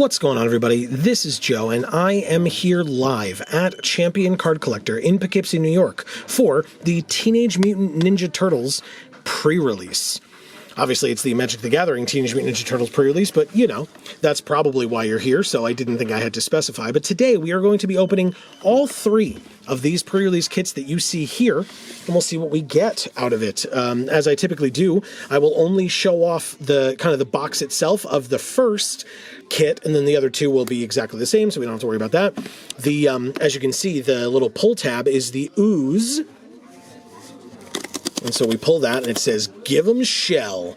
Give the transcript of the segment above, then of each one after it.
What's going on, everybody? This is Joe, and I am here live at Champion Card Collector in Poughkeepsie, New York, for the Teenage Mutant Ninja Turtles pre-release. Obviously, it's the Magic the Gathering Teenage Mutant Ninja Turtles pre-release, but, you know, that's probably why you're here, so I didn't think I had to specify. But today, we are going to be opening all three of these pre-release kits that you see here, and we'll see what we get out of it. As I typically do, I will only show off the kind of the box itself of the first kit, and then the other two will be exactly the same, so we don't have to worry about that. The as you can see, the little pull tab is the ooze. And so we pull that, and it says, "Give 'em shell."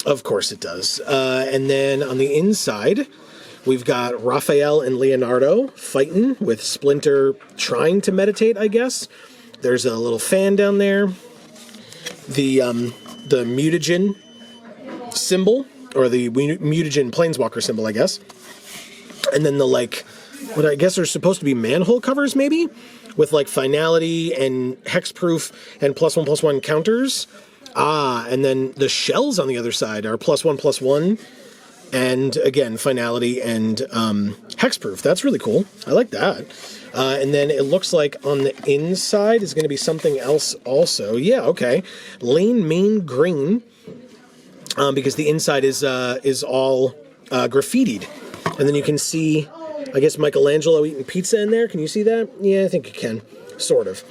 Of course it does. And then on the inside, we've got Raphael and Leonardo fighting with Splinter trying to meditate, I guess. There's a little fan down there. The mutagen symbol, or the mutagen planeswalker symbol, I guess. And then the, like, what I guess are supposed to be manhole covers, maybe? With, like, finality and hexproof and +1/+1 counters. And then the shells on the other side are +1/+1. And, again, finality and hexproof. That's really cool. I like that. And then it looks like on the inside is going to be something else also. Yeah, okay. Lane Main Green. Because the inside is all graffitied. And then you can see, I guess, Michelangelo eating pizza in there. Can you see that? Yeah, I think you can. Sort of.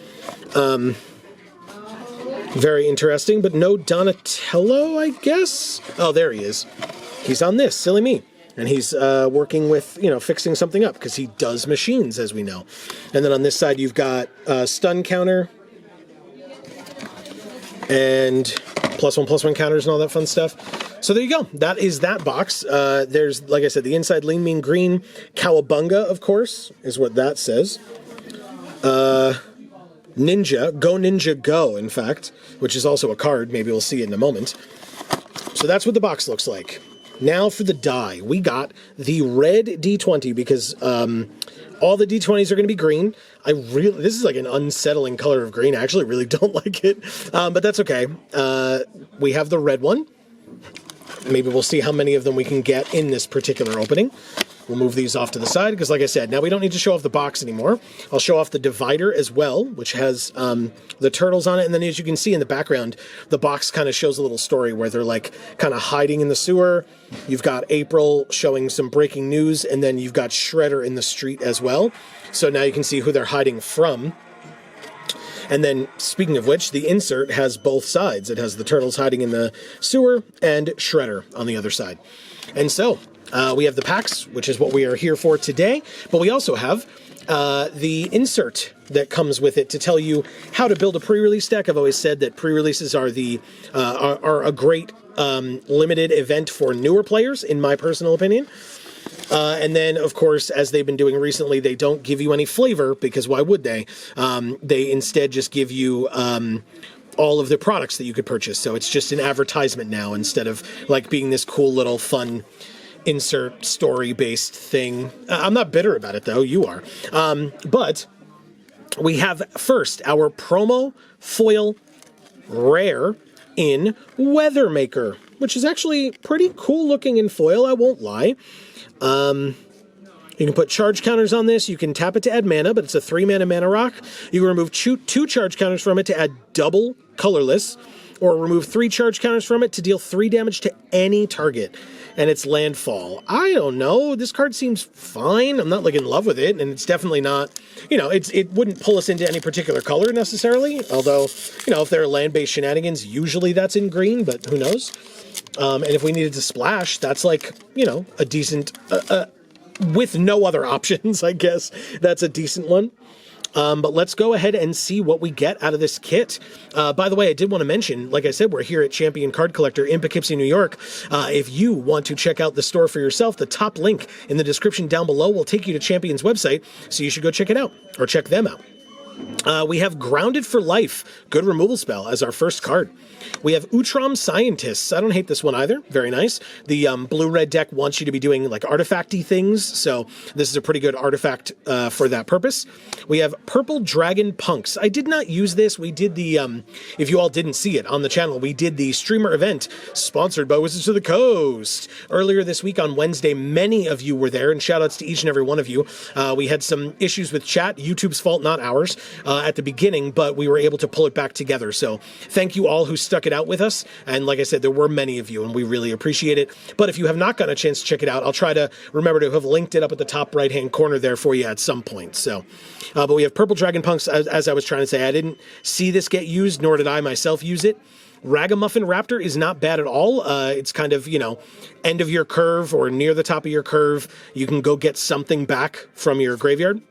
Very interesting, but no Donatello, I guess? Oh, there he is. He's on this, silly me. And he's working with, you know, fixing something up, because he does machines, as we know. And then on this side, you've got stun counter and +1/+1 counters and all that fun stuff. So there you go. That is that box. There's, like I said, the inside Lean Mean Green. Cowabunga, of course, is what that says. Ninja Go, in fact, which is also a card. Maybe we'll see it in a moment. So that's what the box looks like. Now for the die. We got the red D20 because all the D20s are going to be green. This is like an unsettling color of green. I actually really don't like it, but that's okay. We have the red one. Maybe we'll see how many of them we can get in this particular opening. We'll move these off to the side because, like I said, now we don't need to show off the box anymore. I'll show off the divider as well, which has the turtles on it. And then as you can see in the background, the box kind of shows a little story where they're like kind of hiding in the sewer. You've got April showing some breaking news, and then you've got Shredder in the street as well. So now you can see who they're hiding from. And then, speaking of which, the insert has both sides. It has the turtles hiding in the sewer and Shredder on the other side. And so, we have the packs, which is what we are here for today. But we also have the insert that comes with it to tell you how to build a pre-release deck. I've always said that pre-releases are a great limited event for newer players, in my personal opinion. And then, of course, as they've been doing recently, they don't give you any flavor, because why would they? They instead just give you all of the products that you could purchase. So it's just an advertisement now, instead of like being this cool little fun insert story-based thing. I'm not bitter about it, though. You are. But we have first our promo foil rare in Weathermaker, which is actually pretty cool looking in foil, I won't lie. You can put charge counters on this. You can tap it to add mana, but it's a 3-mana mana rock. You can remove two charge counters from it to add double colorless, or remove 3 charge counters from it to deal 3 damage to any target. And it's landfall. I don't know. This card seems fine. I'm not like in love with it, and it's definitely not, you know, it wouldn't pull us into any particular color necessarily. Although, you know, if there are land-based shenanigans, usually that's in green, but who knows? And if we needed to splash, that's like, you know, a decent, with no other options, I guess, that's a decent one. But let's go ahead and see what we get out of this kit. By the way, I did want to mention, like I said, we're here at Champion Card Collector in Poughkeepsie, New York. If you want to check out the store for yourself, the top link in the description down below will take you to Champion's website, so you should go check it out, or check them out. We have Grounded for Life, good removal spell as our first card. We have Utrom Scientists. I don't hate this one either. Very nice. The blue-red deck wants you to be doing like artifacty things, so this is a pretty good artifact for that purpose. We have Purple Dragon Punks. I did not use this. We did the, if you all didn't see it on the channel, we did the streamer event sponsored by Wizards of the Coast earlier this week on Wednesday. Many of you were there, and shout-outs to each and every one of you. We had some issues with chat, YouTube's fault, not ours, at the beginning, but we were able to pull it back together. So thank you all who stuck it out with us. And like I said, there were many of you, and we really appreciate it. But if you have not gotten a chance to check it out, I'll try to remember to have linked it up at the top right-hand corner there for you at some point. So, but we have Purple Dragon Punks, as I was trying to say. I didn't see this get used, nor did I myself use it. Ragamuffin Raptor is not bad at all. It's kind of, you know, end of your curve or near the top of your curve. You can go get something back from your graveyard.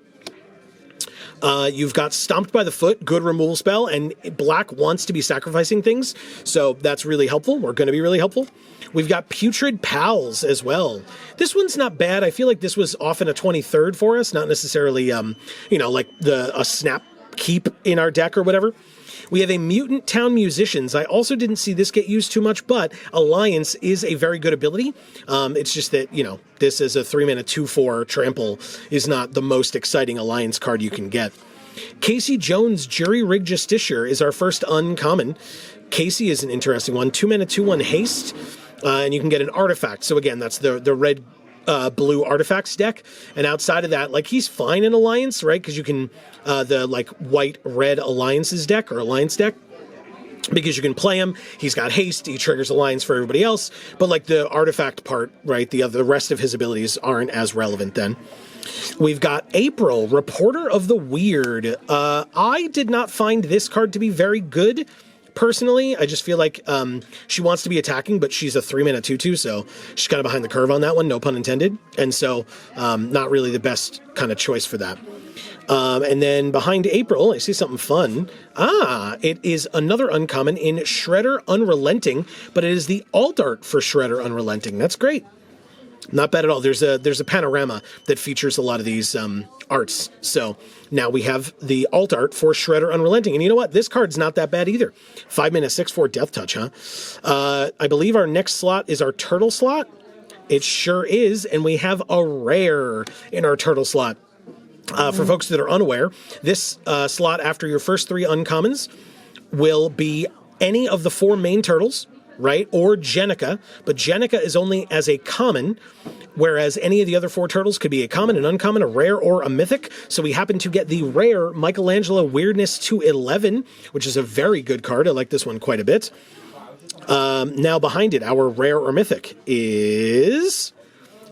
You've got Stomped by the Foot, good removal spell, and black wants to be sacrificing things, so that's really helpful, or going to be really helpful. We've got Putrid Pals as well. This one's not bad. I feel like this was often a 23rd for us, not necessarily, you know, like a snap keep in our deck or whatever. We have a Mutant Town Musicians. I also didn't see this get used too much, but Alliance is a very good ability. It's just that, you know, this is a 3-mana 2/4 trample is not the most exciting Alliance card you can get. Casey Jones, Jury Rig Justiciar is our first uncommon. Casey is an interesting one. 2-mana 2/1 haste, and you can get an artifact. So again, that's the red blue artifacts deck, and outside of that, like, he's fine in Alliance, right? Because you can the like white red Alliances deck or Alliance deck, because you can play him. He's got haste, he triggers Alliance for everybody else, but like the artifact part, right, the rest of his abilities aren't as relevant then. We've got April, Reporter of the Weird. I did not find this card to be very good. Personally, I just feel like she wants to be attacking, but she's a 3-mana 2/2, so she's kind of behind the curve on that one, no pun intended. And so not really the best kind of choice for that. And then behind April, I see something fun. It is another uncommon in Shredder Unrelenting, but it is the alt art for Shredder Unrelenting. That's great. Not bad at all. There's a panorama that features a lot of these arts. So now we have the alt art for Shredder Unrelenting. And you know what? This card's not that bad either. 5-mana 6/4 Death Touch, huh? I believe our next slot is our turtle slot. It sure is. And we have a rare in our turtle slot. For folks that are unaware, this slot after your first 3 uncommons will be any of the 4 main turtles, right? Or Jenica, but Jenica is only as a common, whereas any of the other 4 turtles could be a common, an uncommon, a rare, or a mythic. So we happen to get the rare Michelangelo Weirdness to 11, which is a very good card. I like this one quite a bit. Now behind it, our rare or mythic is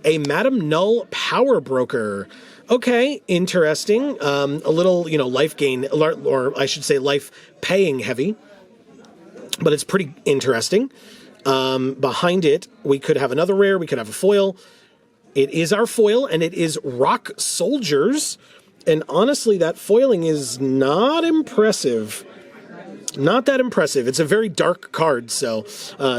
a Madame Null Power Broker. Okay, interesting. A little, you know, life gain, or I should say life paying heavy, but it's pretty interesting. Behind it, we could have another rare, we could have a foil. It is our foil, and it is Rock Soldiers. And honestly, that foiling is not impressive. Not that impressive. It's a very dark card, so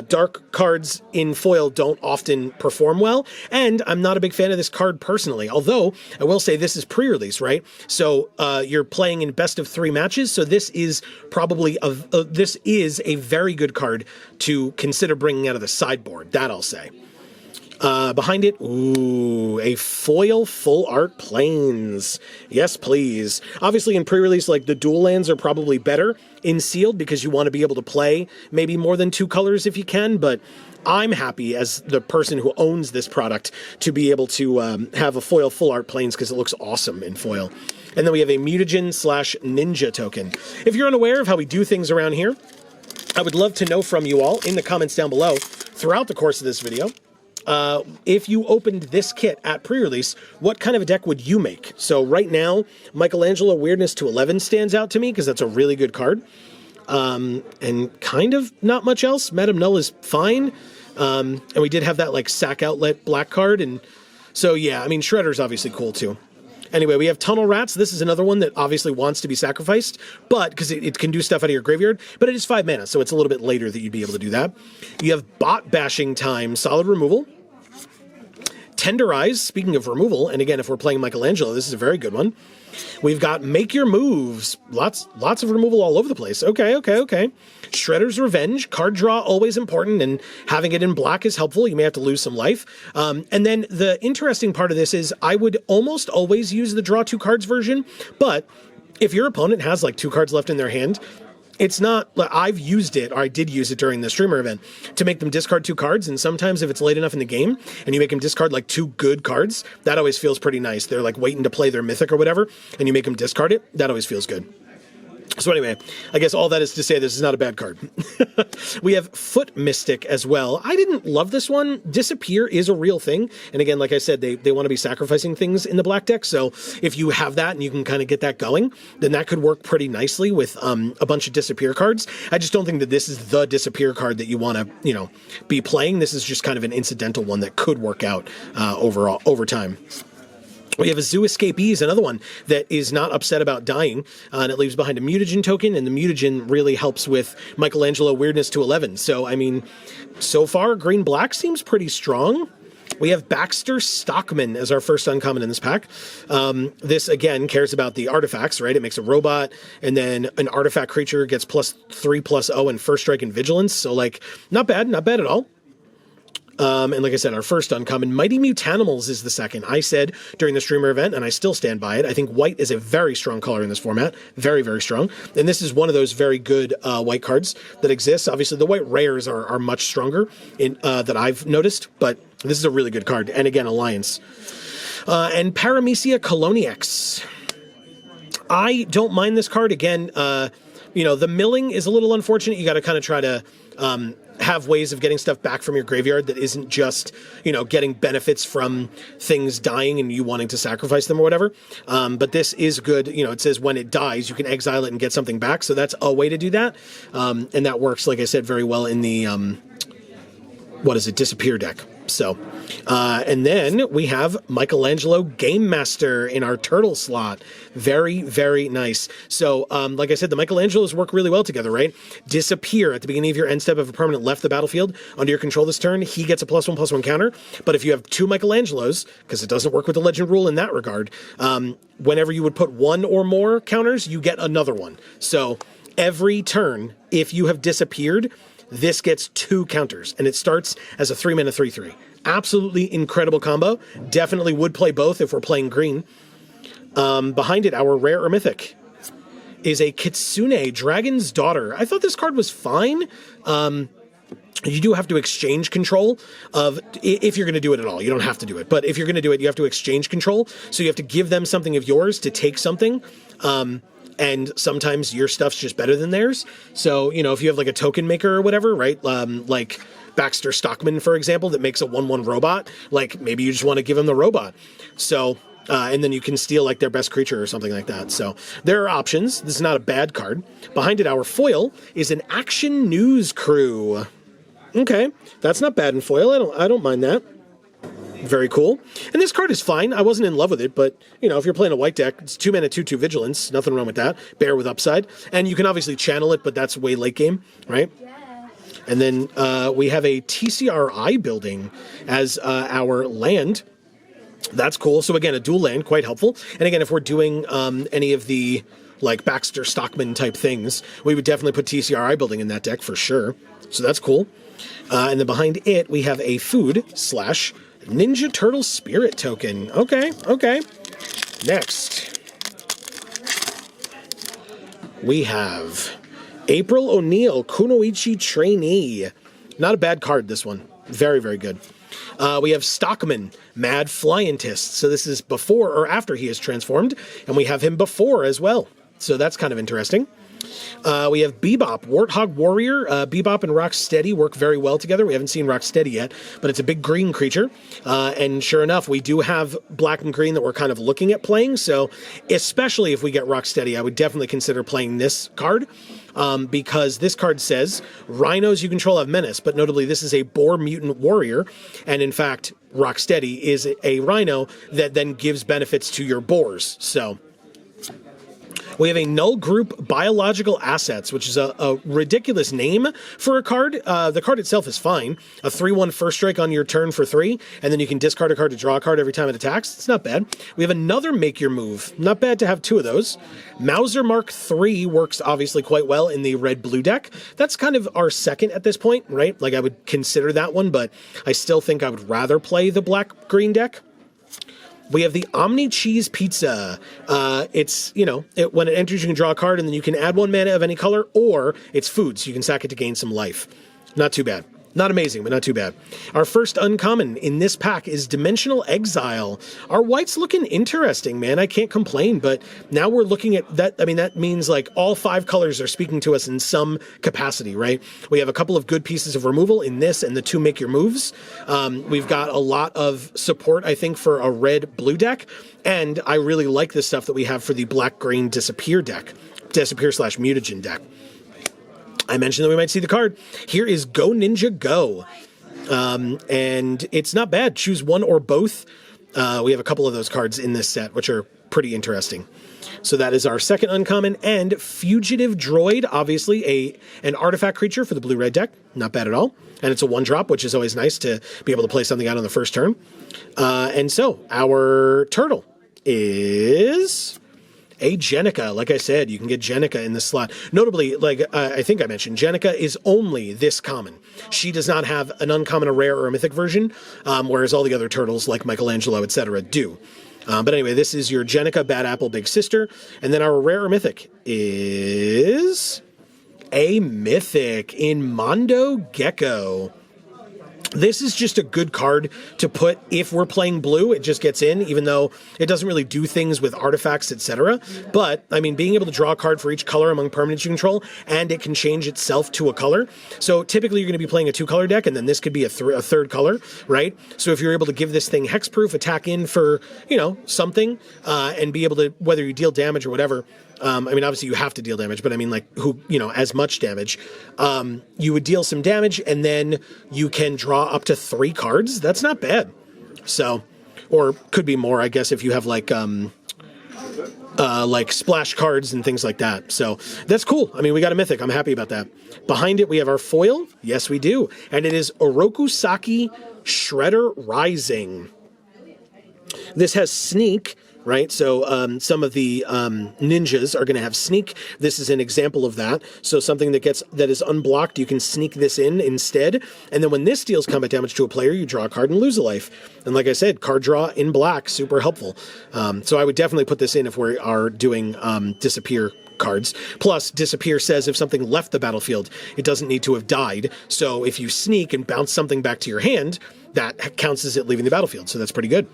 dark cards in foil don't often perform well, and I'm not a big fan of this card personally, although I will say this is pre-release, right? So you're playing in best of 3 matches, so this is probably this is a very good card to consider bringing out of the sideboard, that I'll say. Behind it, ooh, a foil full art planes. Yes, please. Obviously in pre-release, like, the dual lands are probably better in sealed because you want to be able to play maybe more than 2 colors if you can, but I'm happy as the person who owns this product to be able to have a foil full art planes because it looks awesome in foil. And then we have a mutagen/ninja token. If you're unaware of how we do things around here, I would love to know from you all in the comments down below throughout the course of this video. If you opened this kit at pre-release, what kind of a deck would you make? So right now, Michelangelo Weirdness to 11 stands out to me because that's a really good card. And kind of not much else. Madame Null is fine. And we did have that like sack outlet black card. And so, yeah, I mean, Shredder's obviously cool too. Anyway, we have Tunnel Rats. This is another one that obviously wants to be sacrificed, but because it can do stuff out of your graveyard, but it is 5 mana, so it's a little bit later that you'd be able to do that. You have Bot Bashing Time, solid removal. Tenderize, speaking of removal, and again, if we're playing Michelangelo, this is a very good one. We've got Make Your Moves. Lots of removal all over the place. Okay. Shredder's Revenge. Card draw, always important, and having it in black is helpful. You may have to lose some life. And then the interesting part of this is I would almost always use the draw 2 cards version, but if your opponent has like 2 cards left in their hand, it's not, I've used it, or I did use it during the streamer event, to make them discard 2 cards, and sometimes if it's late enough in the game, and you make them discard like 2 good cards, that always feels pretty nice. They're like waiting to play their mythic or whatever, and you make them discard it, that always feels good. So anyway, I guess all that is to say this is not a bad card. We have Foot Mystic as well. I didn't love this one. Disappear is a real thing. And again, like I said, they want to be sacrificing things in the black deck. So if you have that and you can kind of get that going, then that could work pretty nicely with a bunch of Disappear cards. I just don't think that this is the Disappear card that you want to, be playing. This is just kind of an incidental one that could work out over time. We have a Zoo Escapees, another one that is not upset about dying, and it leaves behind a mutagen token, and the mutagen really helps with Michelangelo weirdness to 11. So, I mean, so far, green-black seems pretty strong. We have Baxter Stockman as our first uncommon in this pack. This, again, cares about the artifacts, right? It makes a robot, and then an artifact creature gets +3/+0 and first strike and vigilance. So, like, not bad at all. And like I said, our first uncommon, Mighty Mutanimals is the second. I said during the streamer event, and I still stand by it, I think white is a very strong color in this format. Very, very strong. And this is one of those very good white cards that exists. Obviously, the white rares are much stronger that I've noticed, but this is a really good card. And again, Alliance. And Paramecia Coloniax. I don't mind this card. Again, the milling is a little unfortunate. You got to kind of try to have ways of getting stuff back from your graveyard that isn't just, getting benefits from things dying and you wanting to sacrifice them or whatever. But this is good. It says when it dies, you can exile it and get something back. So that's a way to do that. And that works, like I said, very well in the, Disappear deck. So, and then we have Michelangelo Game Master in our turtle slot. Very, very nice. So, like I said, the Michelangelos work really well together, right? Disappear at the beginning of your end step. If a permanent left the battlefield under your control this turn, he gets a +1/+1 counter. But if you have 2 Michelangelos, because it doesn't work with the legend rule in that regard, whenever you would put 1 or more counters, you get another one. So every turn, if you have disappeared, this gets 2 counters, and it starts as a 3-mana 3/3. Absolutely incredible combo. Definitely would play both if we're playing green. Behind it, our rare or mythic is a Kitsune, Dragon's Daughter. I thought this card was fine. You do have to exchange control if you're going to do it at all. You don't have to do it, but if you're going to do it, you have to exchange control. So you have to give them something of yours to take something. And sometimes your stuff's just better than theirs. So, if you have like a token maker or whatever, right? Like Baxter Stockman, for example, that makes a 1/1 robot, like maybe you just want to give them the robot. So, and then you can steal like their best creature or something like that. So there are options. This is not a bad card. Behind it, our foil is an Action News Crew. Okay, that's not bad in foil. I don't mind that. Very cool. And this card is fine. I wasn't in love with it, but, if you're playing a white deck, it's 2-mana 2/2 Vigilance. Nothing wrong with that. Bear with upside. And you can obviously channel it, but that's way late game, right? Yeah. And then we have a TCRI building as our land. That's cool. So again, a dual land, quite helpful. And again, if we're doing any of the like Baxter Stockman type things, we would definitely put TCRI building in that deck for sure. So that's cool. And then behind it, we have a food/Ninja Turtle Spirit token. Okay. Next, we have April O'Neil, Kunoichi Trainee. Not a bad card, this one. Very, very good. We have Stockman, Mad Flyentist. So this is before or after he is transformed, and we have him before as well. So that's kind of interesting. We have Bebop, Warthog Warrior. Bebop and Rocksteady work very well together. We haven't seen Rocksteady yet, but it's a big green creature. And sure enough, we do have black and green that we're kind of looking at playing. So especially if we get Rocksteady, I would definitely consider playing this card. Because this card says, rhinos you control have menace, but notably this is a boar mutant warrior. And in fact, Rocksteady is a rhino that then gives benefits to your boars. So We have a null group biological assets, which is a ridiculous name for a card. The card itself is fine. A 3/1 first strike on your turn for 3, and then you can discard a card to draw a card every time it attacks. It's not bad. We have another Make Your Move. Not bad to have 2 of those. Mauser Mark III works obviously quite well in the red-blue deck. That's kind of our second at this point, right? Like, I would consider that one, but I still think I would rather play the black-green deck. We have the Omni Cheese Pizza. It's, when it enters, you can draw a card, and then you can add 1 mana of any color, or it's food, so you can sack it to gain some life. Not too bad. Not amazing, but not too bad. Our first uncommon in this pack is Dimensional Exile. Our white's looking interesting, man. I can't complain, but now we're looking at that. I mean, that means like all 5 colors are speaking to us in some capacity, right? We have a couple of good pieces of removal in this and the 2 Make Your Moves. We've got a lot of support, I think, for a red-blue deck, and I really like the stuff that we have for the black-green Disappear deck. Disappear/Mutagen deck. I mentioned that we might see the card. Here is Go Ninja Go. And it's not bad. Choose one or both. We have a couple of those cards in this set, which are pretty interesting. So that is our second uncommon. And Fugitive Droid, obviously an artifact creature for the blue-red deck. Not bad at all. And it's a 1-drop, which is always nice to be able to play something out on the first turn. And so our turtle is a Jenica. Like I said, you can get Jenica in this slot. Notably, I think I mentioned, Jenica is only this common. She does not have an uncommon, a rare, or a mythic version, whereas all the other turtles, like Michelangelo, etc., do. But anyway, this is your Jenica, Bad Apple, Big Sister. And then our rare or mythic is a mythic in Mondo Gecko. This is just a good card to put if we're playing blue. It just gets in, even though it doesn't really do things with artifacts, etc. But, I mean, being able to draw a card for each color among permanents you control, and it can change itself to a color. So typically you're going to be playing a 2-color deck, and then this could be a third color, right? So if you're able to give this thing hexproof, attack in for, something, and be able to, whether you deal damage or whatever, I mean, obviously you have to deal damage, but I mean, as much damage. You would deal some damage, and then you can draw up to 3 cards. That's not bad. So, or could be more, I guess, if you have like splash cards and things like that. So that's cool. I mean, we got a mythic. I'm happy about that. Behind it, we have our foil. Yes, we do. And it is Orokusaki Shredder Rising. This has sneak, right? So some of the ninjas are going to have sneak. This is an example of that. So something that is unblocked, you can sneak this in instead. And then when this deals combat damage to a player, you draw a card and lose a life. And like I said, card draw in black, super helpful. So I would definitely put this in if we are doing Disappear cards. Plus, Disappear says if something left the battlefield, it doesn't need to have died. So if you sneak and bounce something back to your hand, that counts as it leaving the battlefield. So that's pretty good.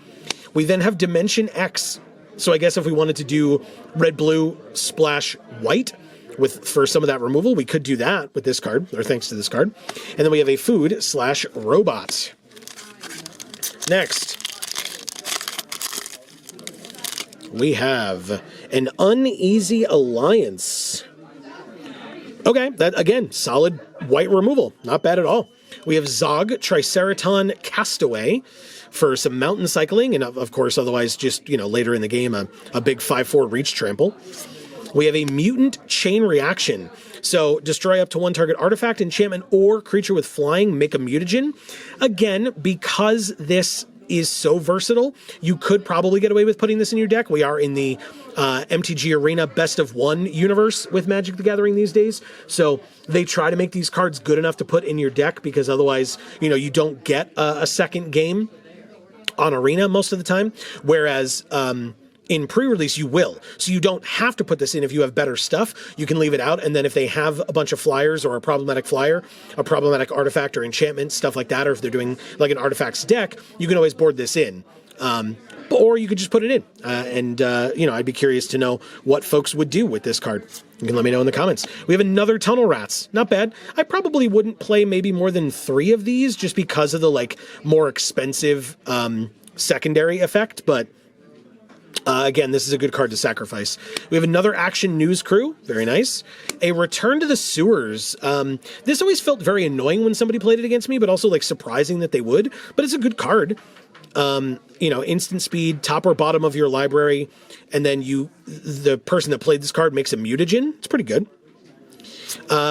We then have Dimension X. So I guess if we wanted to do red, blue, splash, white for some of that removal, we could do that with this card, or thanks to this card. And then we have a food/robot. Next, we have an Uneasy Alliance. Okay, that again, solid white removal. Not bad at all. We have Zog Triceraton Castaway for some mountain cycling, and of course, otherwise just, later in the game, a big 5/4 reach trample. We have a Mutant Chain Reaction. So destroy up to 1 target artifact, enchantment, or creature with flying, make a mutagen. Again, because this is so versatile, you could probably get away with putting this in your deck. We are in the MTG Arena Best of 1 universe with Magic the Gathering these days. So they try to make these cards good enough to put in your deck, because otherwise, you don't get a second game on Arena most of the time. Whereas in pre-release, you will. So you don't have to put this in if you have better stuff. You can leave it out, and then if they have a bunch of flyers or a problematic flyer, a problematic artifact or enchantment, stuff like that, or if they're doing like an artifacts deck, you can always board this in. Or you could just put it in. I'd be curious to know what folks would do with this card. You can let me know in the comments. We have another Tunnel Rats. Not bad. I probably wouldn't play maybe more than 3 of these just because of the more expensive secondary effect, but again, this is a good card to sacrifice. We have another Action News Crew. Very nice. A Return to the Sewers. This always felt very annoying when somebody played it against me, but also surprising that they would. But it's a good card. instant speed, top or bottom of your library, and then the person that played this card makes a mutagen. It's pretty good.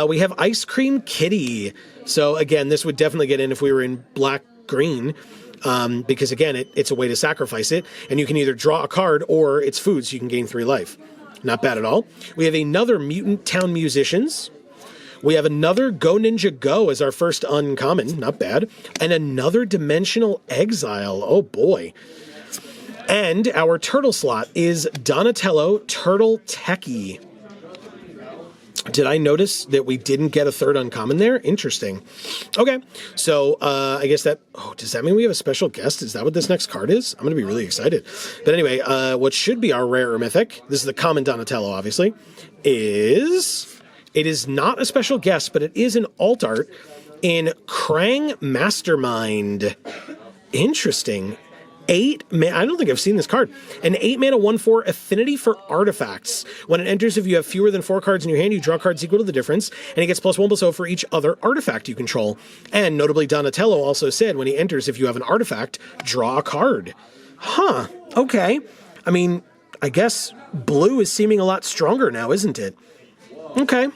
We have Ice Cream Kitty. So again, this would definitely get in if we were in black-green, because again, it's a way to sacrifice it, and you can either draw a card or it's food, so you can gain 3 life. Not bad at all. We have another Mutant Town Musicians. We have another Go Ninja Go as our first uncommon. Not bad. And another Dimensional Exile. Oh boy. And our turtle slot is Donatello Turtle Techie. Did I notice that we didn't get a third uncommon there? Interesting. Okay, so I guess that... Oh, does that mean we have a special guest? Is that what this next card is? I'm going to be really excited. But anyway, what should be our rare or mythic, this is the common Donatello, obviously, is... It is not a special guest, but it is an alt art in Krang Mastermind. Interesting. 8 mana. I don't think I've seen this card. An 8 mana 1/4 affinity for artifacts. When it enters, if you have fewer than 4 cards in your hand, you draw cards equal to the difference, and it gets +1/+0 for each other artifact you control. And notably, Donatello also said when he enters, if you have an artifact, draw a card. Huh. Okay. I mean, I guess blue is seeming a lot stronger now, isn't it? Okay.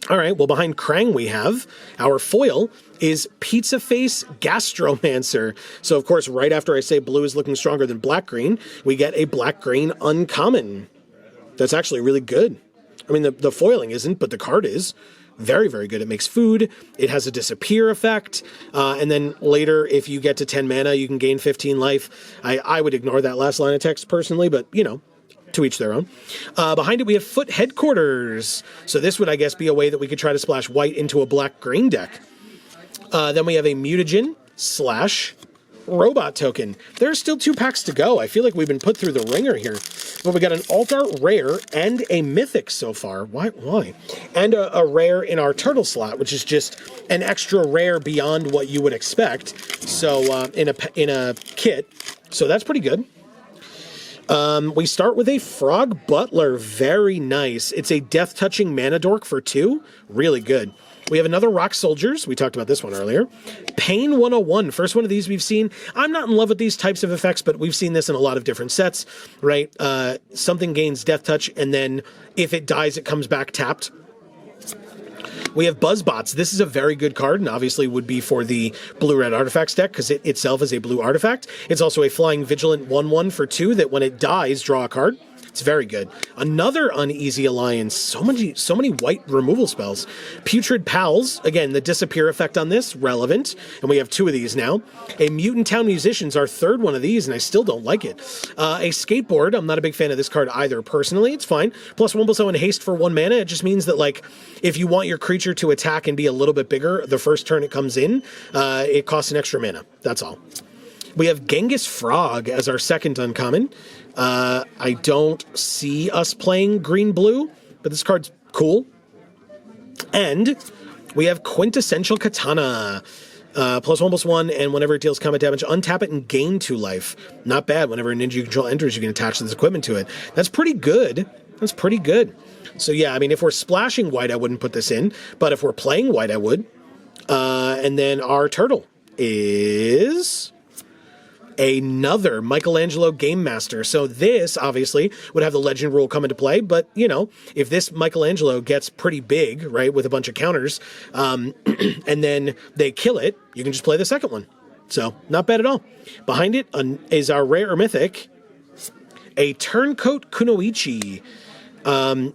All right, well, behind Krang we have our foil is Pizza Face Gastromancer. So, of course, right after I say blue is looking stronger than black-green, we get a black-green uncommon. That's actually really good. I mean, the foiling isn't, but the card is. Very, very good. It makes food. It has a disappear effect. And then later, if you get to 10 mana, you can gain 15 life. I would ignore that last line of text personally, but, to each their own. Behind it, we have Foot Headquarters. So this would, I guess, be a way that we could try to splash white into a black-green deck. Then we have a Mutagen / Robot Token. There's still 2 packs to go. I feel like we've been put through the ringer here. But we got an Alt Art Rare and a Mythic so far. Why? And a Rare in our Turtle slot, which is just an extra rare beyond what you would expect. So in a kit. So that's pretty good. We start with a Frog Butler. Very nice. It's a death-touching mana dork for 2. Really good. We have another Rock Soldiers. We talked about this one earlier. Pain 101. First one of these we've seen. I'm not in love with these types of effects, but we've seen this in a lot of different sets, right? Something gains death touch, and then if it dies, it comes back tapped. We have Buzzbots. This is a very good card, and obviously would be for the blue-red artifacts deck, because it itself is a blue artifact. It's also a Flying Vigilant 1/1 for 2 that when it dies, draw a card. It's very good. Another Uneasy Alliance. So many white removal spells. Putrid Pals. Again, the disappear effect on this, relevant. And we have 2 of these now. A Mutant Town Musicians, our 3rd one of these, and I still don't like it. A Skateboard. I'm not a big fan of this card either, personally. It's fine. +1/+0 and haste for 1 mana. It just means that, like, if you want your creature to attack and be a little bit bigger the first turn it comes in, it costs an extra mana. That's all. We have Genghis Frog as our 2nd uncommon. I don't see us playing green-blue, but this card's cool. And we have Quintessential Katana. +1/+1, and whenever it deals combat damage, untap it and gain 2 life. Not bad. Whenever a ninja you control enters, you can attach this equipment to it. That's pretty good. That's pretty good. So yeah, I mean, if we're splashing white, I wouldn't put this in. But if we're playing white, I would. And then our turtle is... another Michelangelo Game Master. So this, obviously, would have the legend rule come into play, but, if this Michelangelo gets pretty big, right, with a bunch of counters, and then they kill it, you can just play the second one. So, not bad at all. Behind it is our rare or mythic, a Turncoat Kunoichi,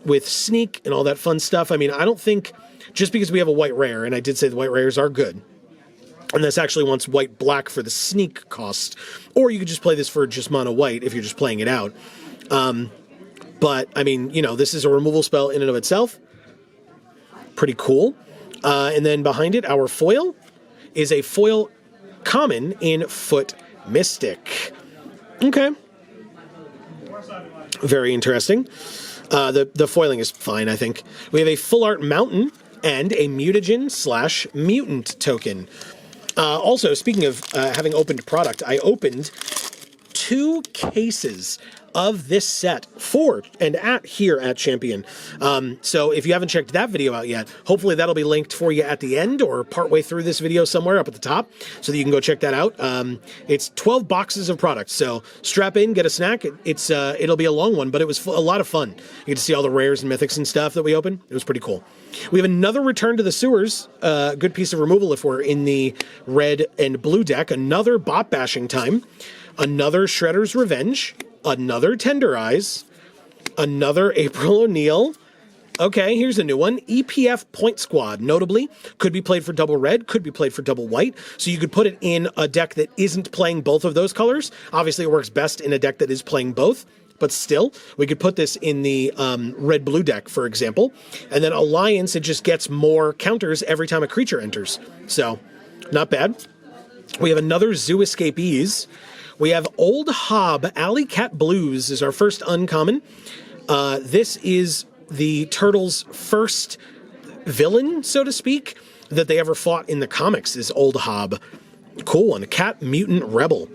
with Sneak and all that fun stuff. I mean, I don't think, just because we have a white rare, and I did say the white rares are good, and this actually wants white-black for the sneak cost. Or you could just play this for just mono-white if you're just playing it out. But, I mean, this is a removal spell in and of itself. Pretty cool. And then behind it, our foil is a foil common in Foot Mystic. Okay. Very interesting. The foiling is fine, I think. We have a Full Art Mountain and a Mutagen / Mutant token. Also, speaking of having opened product, I opened 2 cases of this set for and here at Champion. So if you haven't checked that video out yet, hopefully that'll be linked for you at the end or partway through this video somewhere up at the top so that you can go check that out. It's 12 boxes of products, so strap in, get a snack. It'll be a long one, but it was a lot of fun. You get to see all the rares and mythics and stuff that we opened. It was pretty cool. We have another Return to the Sewers, good piece of removal if we're in the red and blue deck, another bot bashing time, another Shredder's Revenge, another Tender Eyes, another April O'Neil. Okay, here's a new one. EPF Point Squad, notably, could be played for double red, could be played for double white, so you could put it in a deck that isn't playing both of those colors. Obviously, it works best in a deck that is playing both, but still, we could put this in the red-blue deck, for example, and then Alliance, it just gets more counters every time a creature enters. So, not bad. We have another Zoo Escapees. We have Old Hob, Alley Cat Blues is our first uncommon. This is the Turtles' first villain, so to speak, that they ever fought in the comics is Old Hob. Cool one. Cat Mutant Rebel.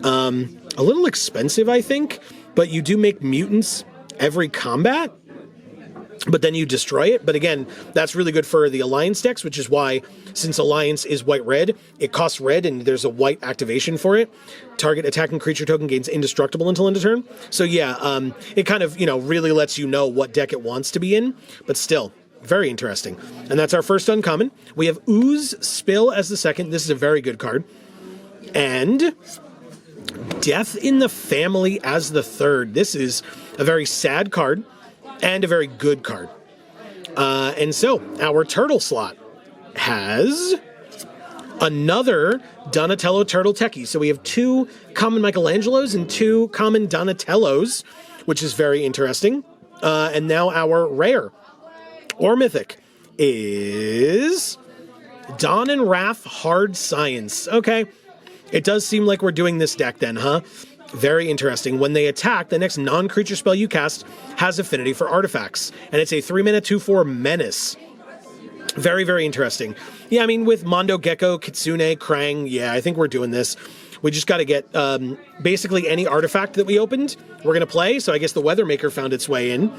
A little expensive, I think, but you do make mutants every combat, but then you destroy it. But again, that's really good for the Alliance decks, which is why, since Alliance is white-red, it costs red and there's a white activation for it. Target attacking creature token gains indestructible until end of turn. So yeah, it kind of, really lets you know what deck it wants to be in, but still, very interesting. And that's our first uncommon. We have Ooze Spill as the second. This is a very good card. And Death in the Family as the third. This is a very sad card and a very good card. And so, our turtle slot has another Donatello Turtle Techie. So we have 2 common Michelangelos and 2 common Donatellos, which is very interesting. And now our rare or mythic is Dawn and Wrath Hard Science. Okay, it does seem like we're doing this deck then, huh? Very interesting. When they attack, the next non-creature spell you cast has affinity for artifacts. And it's a 3-mana 2/4 Menace. Very, very interesting. Yeah, I mean, with Mondo Gecko, Kitsune, Krang, yeah, I think we're doing this. We just got to get basically any artifact that we opened, we're going to play. So I guess the Weathermaker found its way in.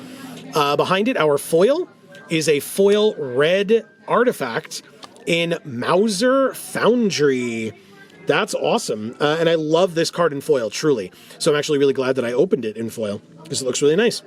Behind it, our foil is a foil red artifact in Mauser Foundry. That's awesome. And I love this card in foil, truly. So I'm actually really glad that I opened it in foil because it looks really nice.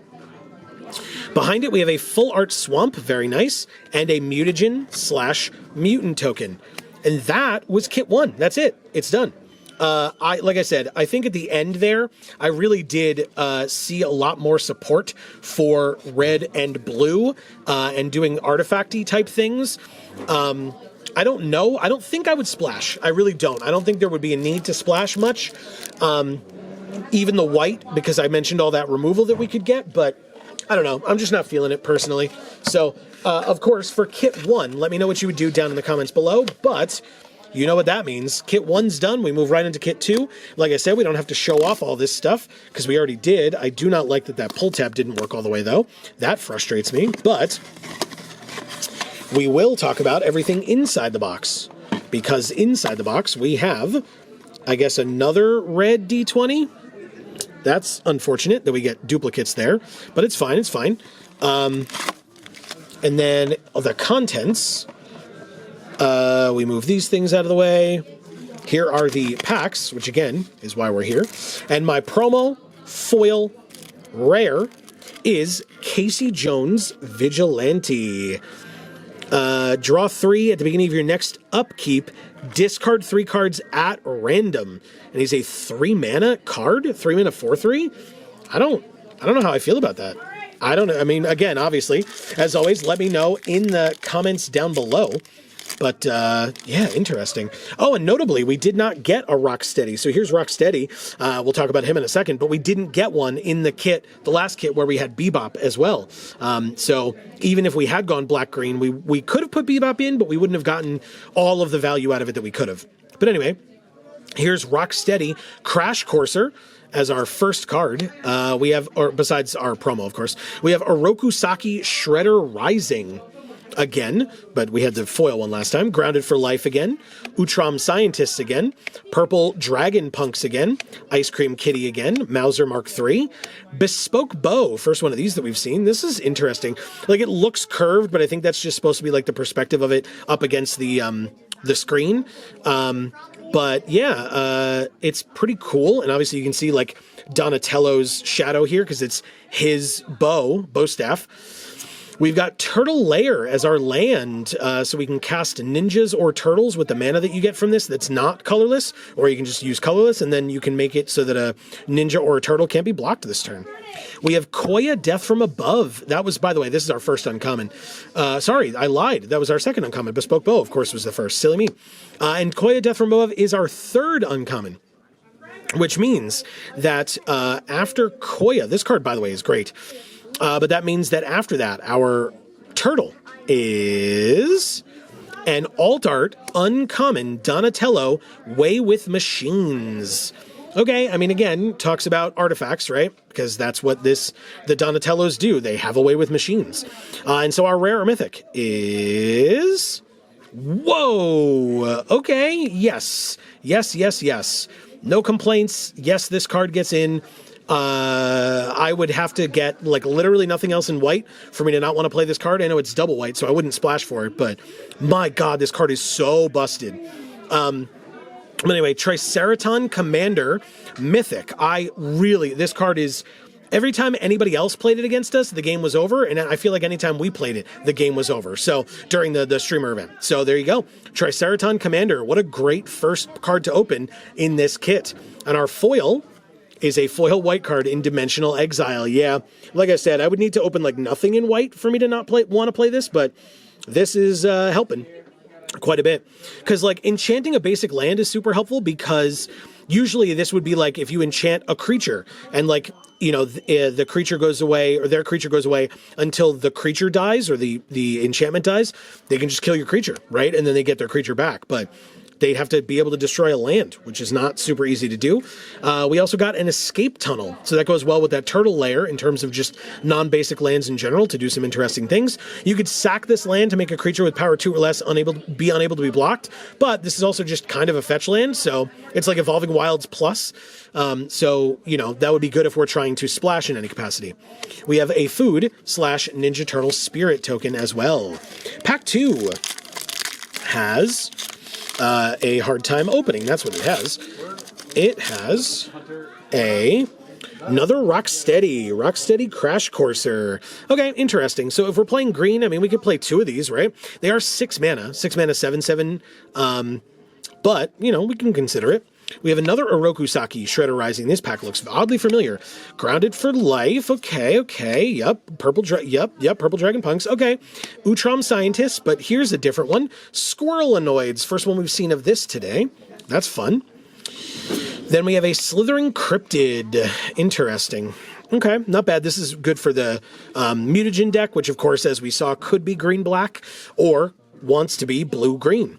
Behind it, we have a full art swamp, very nice, and a mutagen/mutant token. And that was kit 1. That's it. It's done. Like I said, I think at the end there, I really did see a lot more support for red and blue and doing artifacty type things. I don't know. I don't think I would splash. I really don't. I don't think there would be a need to splash much. Even the white, because I mentioned all that removal that we could get, but I don't know. I'm just not feeling it personally. So, of course, for Kit 1, let me know what you would do down in the comments below, but you know what that means. Kit 1's done. We move right into Kit 2. Like I said, we don't have to show off all this stuff, because we already did. I do not like that pull tab didn't work all the way, though. That frustrates me, but we will talk about everything inside the box, because inside the box we have, I guess, another red D20. That's unfortunate that we get duplicates there, but it's fine, it's fine. And then the contents, we move these things out of the way. Here are the packs, which again is why we're here. And my promo foil rare is Casey Jones Vigilante. Draw 3 at the beginning of your next upkeep. Discard 3 cards at random. And he's a 3-mana card? 3-mana 4/3? I don't know how I feel about that. I don't know. I mean, again, obviously, as always, let me know in the comments down below. But, yeah, interesting. Oh, and notably, we did not get a Rocksteady. So here's Rocksteady. We'll talk about him in a second, but we didn't get one in the kit, the last kit where we had Bebop as well. So even if we had gone black-green, we could have put Bebop in, but we wouldn't have gotten all of the value out of it that we could have. But anyway, here's Rocksteady Crash Courser as our first card. We have, or besides our promo, of course, we have Orokusaki Shredder Rising. again, but we had the foil one last time. Grounded for Life again. Utrom Scientists again. Purple Dragon Punks again. Ice Cream Kitty again. Mauser Mark III. Bespoke Bow, first one of these that we've seen. This is interesting. Like, it looks curved, but I think that's just supposed to be like the perspective of it up against the screen. But yeah, it's pretty cool. And obviously you can see like Donatello's shadow here because it's his bow staff. We've got Turtle Lair as our land, so we can cast ninjas or turtles with the mana that you get from this that's not colorless, or you can just use colorless, and then you can make it so that a ninja or a turtle can't be blocked this turn. We have Koya, Death from Above. That was, by the way, this is our first uncommon. Sorry, I lied. That was our second uncommon. Bespoke Bow, of course, was the first. Silly me. And Koya, Death from Above is our third uncommon, which means that after Koya, this card, by the way, is great. But that means that after that, our turtle is an alt art uncommon Donatello Way with Machines. Okay, I mean, again, talks about artifacts, right? Because that's what the Donatellos do. They have a way with machines. And so our rare or mythic is... Whoa! Okay, yes. No complaints. Yes, this card gets in. I would have to get like literally nothing else in white for me to not want to play this card. I know it's double white, so I wouldn't splash for it, but my God, this card is so busted. But anyway, Triceraton Commander Mythic. This card is, every time anybody else played it against us, the game was over, and I feel like anytime we played it, the game was over. So during the streamer event. So there you go. Triceraton Commander. What a great first card to open in this kit. And our foil is a foil white card in Dimensional Exile. Yeah, like I said, I would need to open like nothing in white for me to not want to play this, but this is helping quite a bit. Because like enchanting a basic land is super helpful, because usually this would be like if you enchant a creature and like, you know, the creature goes away, or their creature goes away until the creature dies or the enchantment dies, they can just kill your creature, right? And then they get their creature back. But they'd have to be able to destroy a land, which is not super easy to do. We also got an escape tunnel. So that goes well with that turtle layer in terms of just non-basic lands in general to do some interesting things. You could sack this land to make a creature with power 2 or less unable to be blocked. But this is also just kind of a fetch land. So it's like Evolving Wilds plus. So, you know, that would be good if we're trying to splash in any capacity. We have a food/Ninja Turtle Spirit token as well. Pack 2 has... a hard time opening. That's what it has. It has another Rocksteady Crash Courser. Okay, interesting. So if we're playing green, I mean, we could play 2 of these, right? They are 6 mana, 7/7. But, you know, we can consider it. We have another Orokusaki Shredder Rising. This pack looks oddly familiar. Grounded for Life. Okay. Yep. Purple Dragon Punks. Okay. Utrom Scientists, but here's a different one. Squirrelanoids. First one we've seen of this today. That's fun. Then we have a Slithering Cryptid. Interesting. Okay, not bad. This is good for the Mutagen deck, which of course, as we saw, could be green-black or wants to be blue-green.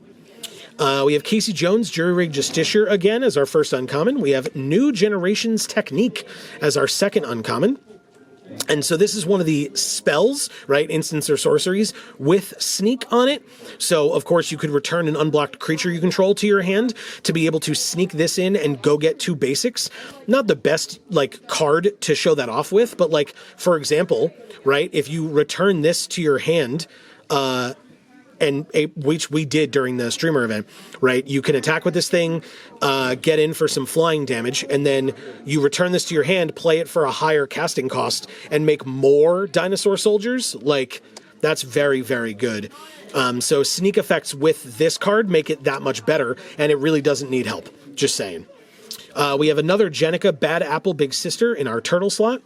We have Casey Jones, Jury Rig Justiciar again as our first uncommon. We have New Generations Technique as our second uncommon. And so this is one of the spells, right, instants or sorceries, with Sneak on it. So, of course, you could return an unblocked creature you control to your hand to be able to sneak this in and go get 2 basics. Not the best, like, card to show that off with, but, like, for example, right, if you return this to your hand, which we did during the streamer event, right? You can attack with this thing, get in for some flying damage, and then you return this to your hand, play it for a higher casting cost, and make more dinosaur soldiers. Like, that's very, very good. So sneak effects with this card make it that much better, and it really doesn't need help. Just saying. We have another Jenica Bad Apple Big Sister in our turtle slot.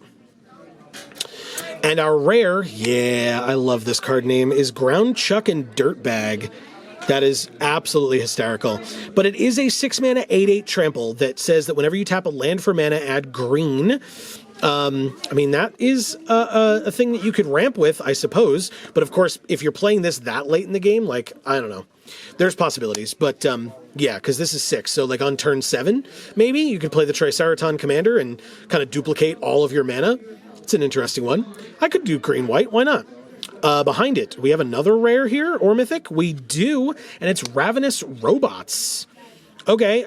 And our rare, yeah, I love this card name, is Ground Chuck and Dirtbag. That is absolutely hysterical. But it is a 6 mana 8/8 trample that says that whenever you tap a land for mana, add green. I mean, that is a thing that you could ramp with, I suppose. But of course, if you're playing this that late in the game, like, I don't know. There's possibilities. But yeah, because this is 6. So like on turn 7, maybe you could play the Triceraton Commander and kind of duplicate all of your mana. It's an interesting one. I could do green-white. Why not? Behind it, we have another rare here, or mythic. We do, and it's Ravenous Robots. Okay,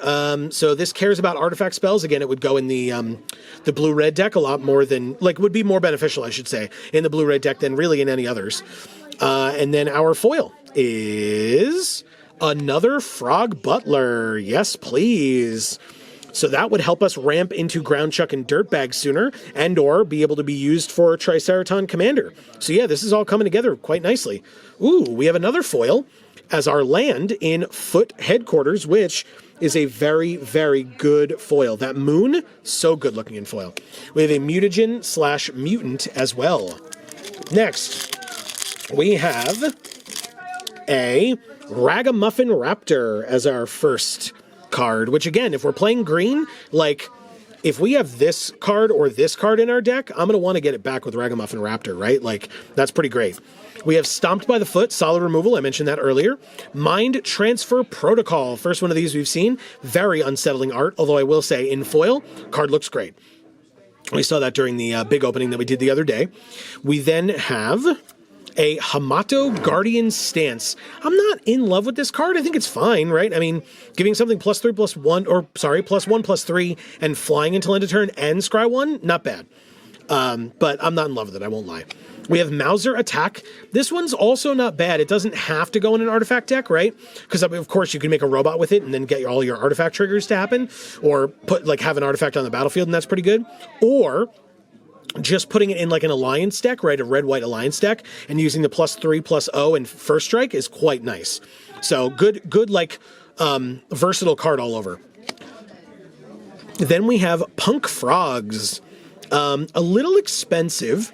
so this cares about artifact spells. Again, it would go in the blue-red deck a lot more than, like, would be more beneficial, I should say, in the blue-red deck than really in any others. And then our foil is another Frog Butler. Yes, please. So that would help us ramp into Ground Chuck and Dirtbag sooner, and or be able to be used for Triceraton Commander. So yeah, this is all coming together quite nicely. Ooh, we have another foil as our land in Foot Headquarters, which is a very, very good foil. That moon, so good looking in foil. We have a Mutagen/Mutant as well. Next, we have a Ragamuffin Raptor as our first card, which again, if we're playing green, like if we have this card or this card in our deck, I'm going to want to get it back with Ragamuffin Raptor, right? Like, that's pretty great. We have Stomped by the Foot, solid removal, I mentioned that earlier. Mind Transfer Protocol, first one of these we've seen. Very unsettling art, although I will say in foil, card looks great. We saw that during the big opening that we did the other day. We then have a Hamato Guardian Stance. I'm not in love with this card. I think it's fine, right? I mean, giving something +1/+3 and flying until end of turn and scry 1, not bad. But I'm not in love with it, I won't lie. We have Mauser Attack. This one's also not bad. It doesn't have to go in an artifact deck, right? Because of course you can make a robot with it and then get all your artifact triggers to happen, or have an artifact on the battlefield, and that's pretty good. Or just putting it in like an alliance deck, right? A red-white alliance deck, and using the +3/+0 and first strike is quite nice. So good versatile card all over. Then we have Punk Frogs. A little expensive,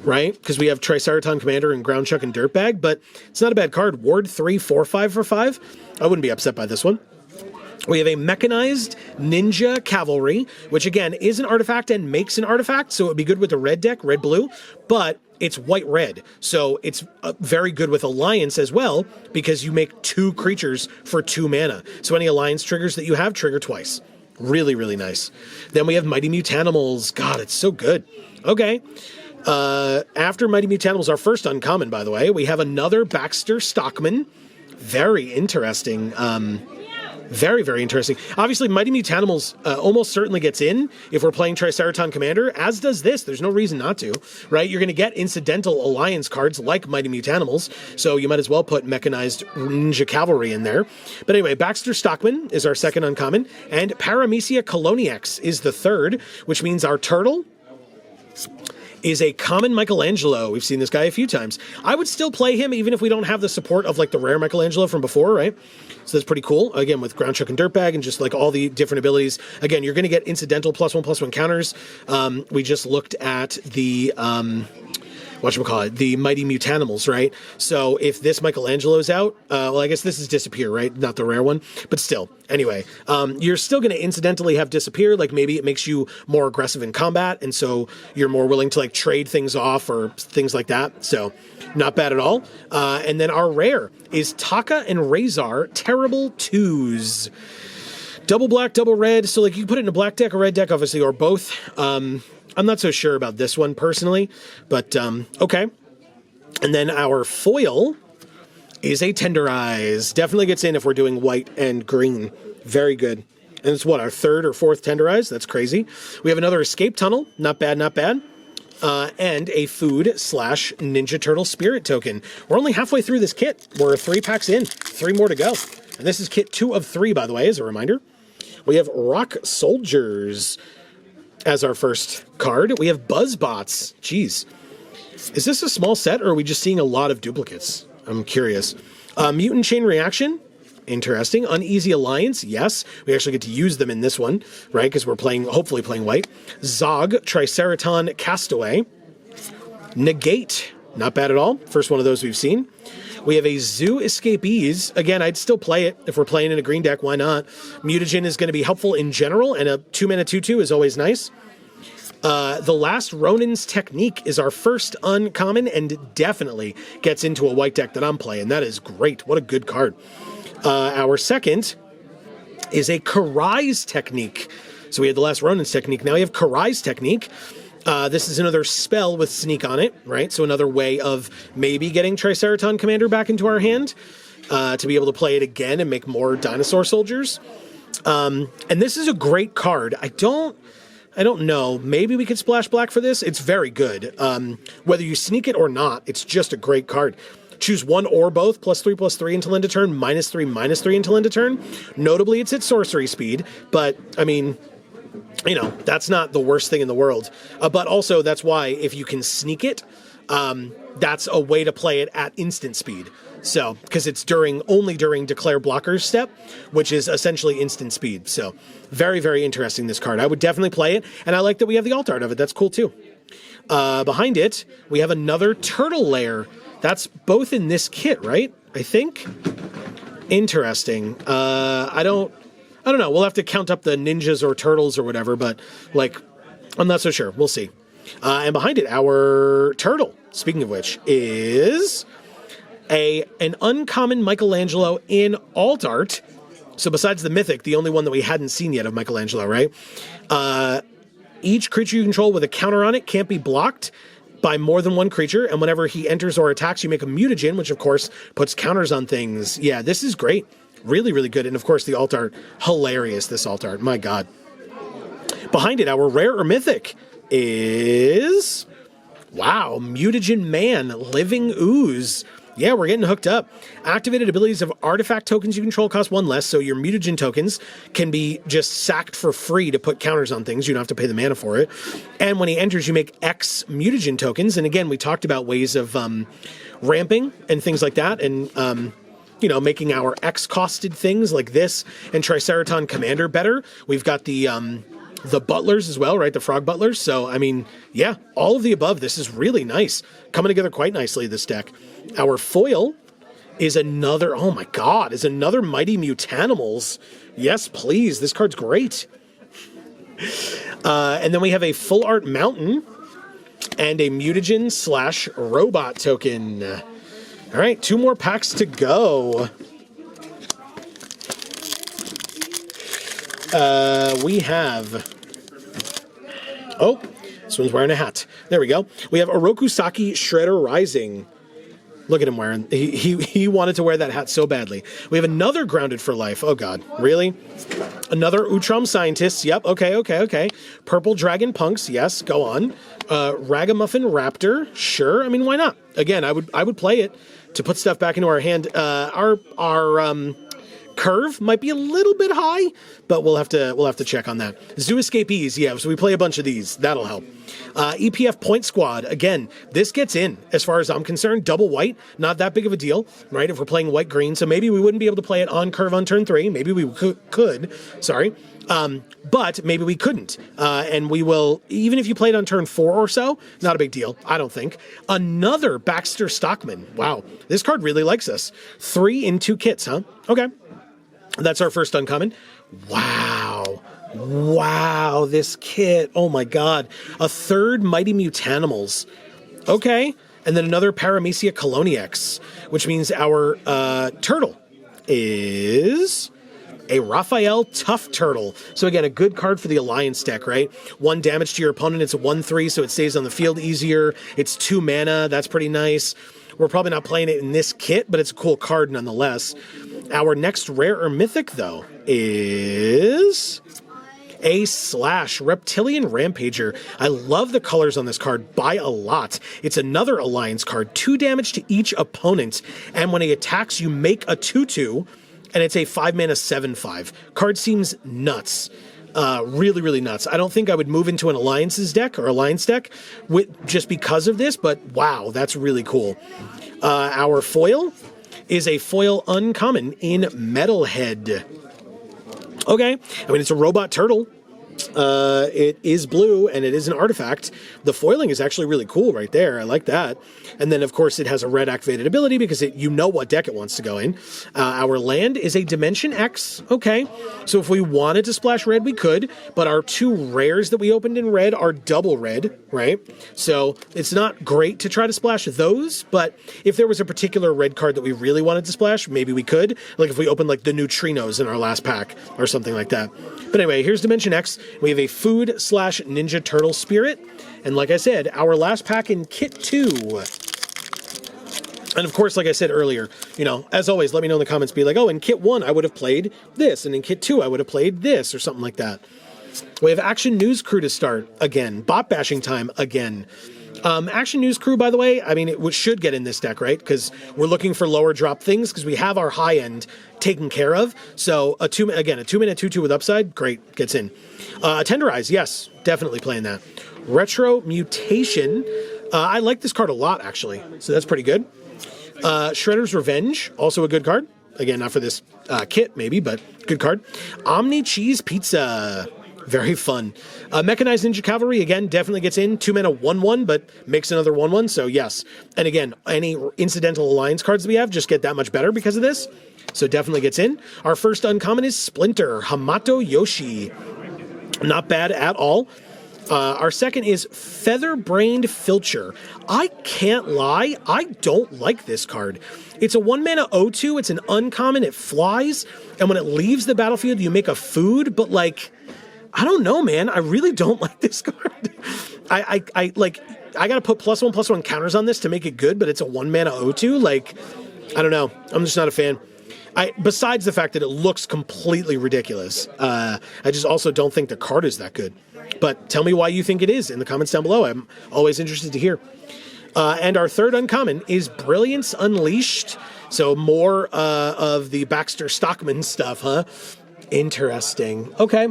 right? Because we have Triceraton Commander and Ground Chuck and Dirtbag, but it's not a bad card. Ward 3, 4/5 for 5. I wouldn't be upset by this one. We have a Mechanized Ninja Cavalry, which again is an artifact and makes an artifact, so it would be good with the red deck, red-blue, but it's white-red, so it's very good with Alliance as well, because you make 2 creatures for 2 mana. So any Alliance triggers that you have trigger twice. Really, really nice. Then we have Mighty Mutanimals. God, it's so good. Okay. After Mighty Mutanimals, our first uncommon, by the way, we have another Baxter Stockman. Very interesting. Very, very interesting. Obviously, Mighty Mutanimals almost certainly gets in if we're playing Triceraton Commander, as does this. There's no reason not to, right? You're going to get incidental alliance cards like Mighty Mutanimals, so you might as well put Mechanized Ninja Cavalry in there. But anyway, Baxter Stockman is our second uncommon, and Paramecia Coloniax is the third, which means our turtle is a common Michelangelo. We've seen this guy a few times. I would still play him even if we don't have the support of like the rare Michelangelo from before, right? So that's pretty cool. Again, with Ground Chuck and Dirtbag and just like all the different abilities. Again, you're going to get incidental +1/+1 counters. We just looked at the the Mighty Mutanimals, right? So if this Michelangelo's out, well, I guess this is Disappear, right? Not the rare one, but still. Anyway, you're still going to incidentally have Disappear, like maybe it makes you more aggressive in combat, and so you're more willing to like trade things off or things like that. So not bad at all. And then our rare is Taka and Razor Terrible Twos. Double black, double red. So like you can put it in a black deck or red deck, obviously, or both. I'm not so sure about this one personally, but okay. And then our foil is a Tenderize. Definitely gets in if we're doing white and green. Very good. And it's what, our third or fourth Tenderize? That's crazy. We have another Escape Tunnel. Not bad, not bad. And a Food/Ninja Turtle Spirit token. We're only halfway through this kit. We're 3 packs in. 3 more to go. And this is kit 2 of 3, by the way, as a reminder. We have Rock Soldiers as our first card. We have Buzzbots. Jeez. Is this a small set, or are we just seeing a lot of duplicates? I'm curious. Mutant Chain Reaction. Interesting. Uneasy Alliance. Yes. We actually get to use them in this one, right? Because we're hopefully playing white. Zog, Triceraton Castaway. Negate. Not bad at all. First one of those we've seen. We have a Zoo Escapees. Again, I'd still play it if we're playing in a green deck. Why not? Mutagen is going to be helpful in general, and a 2-mana 2/2 is always nice. The Last Ronin's Technique is our first uncommon and definitely gets into a white deck that I'm playing. That is great. What a good card. Our second is a Karai's Technique. So we had the Last Ronin's Technique. Now we have Karai's Technique. This is another spell with Sneak on it, right? So another way of maybe getting Triceraton Commander back into our hand to be able to play it again and make more dinosaur soldiers. And this is a great card. I don't know. Maybe we could splash black for this. It's very good. Whether you sneak it or not, it's just a great card. Choose one or both, +3/+3 until end of turn, -3/-3 until end of turn. Notably, it's at sorcery speed, but, I mean, you know, that's not the worst thing in the world. But also, that's why if you can sneak it, that's a way to play it at instant speed. So, because it's only during Declare Blocker's step, which is essentially instant speed. So, very, very interesting, this card. I would definitely play it, and I like that we have the alt art of it. That's cool, too. Behind it, we have another Turtle Lair. That's both in this kit, right? I think. Interesting. I don't know. We'll have to count up the ninjas or turtles or whatever, but, like, I'm not so sure. We'll see. And behind it, our turtle, speaking of which, is an uncommon Michelangelo in alt art. So besides the mythic, the only one that we hadn't seen yet of Michelangelo, right? Each creature you control with a counter on it can't be blocked by more than one creature, and whenever he enters or attacks, you make a mutagen, which of course puts counters on things. Yeah, this is great. Really, really good. And of course, the alt art, hilarious, this alt art. My God. Behind it, our rare or mythic is, wow, Mutagen Man, Living Ooze. Yeah, we're getting hooked up. Activated abilities of artifact tokens you control cost 1 less, so your mutagen tokens can be just sacked for free to put counters on things. You don't have to pay the mana for it. And when he enters, you make X mutagen tokens. And again, we talked about ways of ramping and things like that, and you know, making our X-costed things like this and Triceraton Commander better. We've got the butlers as well, right? The frog butlers. So, I mean, yeah, all of the above. This is really nice. Coming together quite nicely, this deck. Our foil is another, oh my God, is another Mighty Mutanimals. Yes, please. This card's great. And then we have a full art mountain and a mutagen/robot token. All right, 2 more packs to go. We have, oh, this one's wearing a hat. There we go. We have Orokusaki Shredder Rising. Look at him wearing, he wanted to wear that hat so badly. We have another Grounded for Life. Oh God, really? Another Utrom Scientists. Yep, okay. Purple Dragon Punks. Yes, go on. Ragamuffin Raptor. Sure, I mean, why not? Again, I would play it to put stuff back into our hand. Our curve might be a little bit high, but we'll have to check on that. Zoo Escapees, yeah, so we play a bunch of these. That'll help. EPF Point Squad, again, this gets in, as far as I'm concerned. Double white, not that big of a deal, right, if we're playing white-green, so maybe we wouldn't be able to play it on curve on turn 3. Maybe we could, sorry. But maybe we couldn't. And we will, even if you played on turn 4 or so, not a big deal, I don't think. Another Baxter Stockman. Wow, this card really likes us. 3 in 2 kits, huh? Okay. That's our first uncommon. Wow, this kit. Oh my God. A third Mighty Mutanimals. Okay. And then another Paramecia Coloniax, which means our turtle is a Raphael Tough Turtle. So again, a good card for the Alliance deck, right? 1 damage to your opponent. It's a 1/3, so it stays on the field easier. It's 2 mana. That's pretty nice. We're probably not playing it in this kit, but it's a cool card nonetheless. Our next rare or mythic, though, is a Slash Reptilian Rampager. I love the colors on this card by a lot. It's another Alliance card. 2 damage to each opponent, and when he attacks, you make a 2/2, and it's a 5 mana 7/5. Card seems nuts. Really, really nuts. I don't think I would move into an Alliance's deck or Alliance deck just because of this, but wow, that's really cool. Our foil is a foil uncommon in Metalhead. Okay, I mean, it's a robot turtle. It is blue, and it is an artifact. The foiling is actually really cool right there. I like that. And then, of course, it has a red activated ability because you know what deck it wants to go in. Our land is a Dimension X. Okay, so if we wanted to splash red, we could, but our 2 rares that we opened in red are double red, right? So it's not great to try to splash those, but if there was a particular red card that we really wanted to splash, maybe we could. Like if we opened like the Neutrinos in our last pack or something like that. But anyway, here's Dimension X. We have a Food/Ninja Turtle Spirit. And like I said, our last pack in Kit 2. And of course, like I said earlier, you know, as always, let me know in the comments, be like, oh, in Kit 1, I would have played this, and in Kit 2, I would have played this, or something like that. We have Action News Crew to start again. Bot bashing time again. Action News Crew, by the way, I mean, it should get in this deck, right? Because we're looking for lower drop things, because we have our high end taken care of. So, a 2-mana 2/2 with upside, great, gets in. Tenderize, yes, definitely playing that. Retro Mutation, I like this card a lot, actually, so that's pretty good. Shredder's Revenge, also a good card. Again, not for this kit, maybe, but good card. Omni Cheese Pizza, very fun. Mechanized Ninja Cavalry, again, definitely gets in. 2-mana 1/1, but makes another 1/1, so yes. And again, any incidental alliance cards that we have just get that much better because of this, so definitely gets in. Our first uncommon is Splinter, Hamato Yoshi. Not bad at all. Our second is Feather-Brained Filcher. I can't lie, I don't like this card. It's a 1-mana 0/2, it's an uncommon, it flies, and when it leaves the battlefield, you make a food, but like, I don't know, man, I really don't like this card. I gotta put +1/+1 counters on this to make it good, but it's a 1-mana 0/2, like, I don't know, I'm just not a fan. Besides the fact that it looks completely ridiculous, I just also don't think the card is that good. But tell me why you think it is in the comments down below. I'm always interested to hear. And our third uncommon is Brilliance Unleashed. So more of the Baxter Stockman stuff, huh? Interesting. Okay.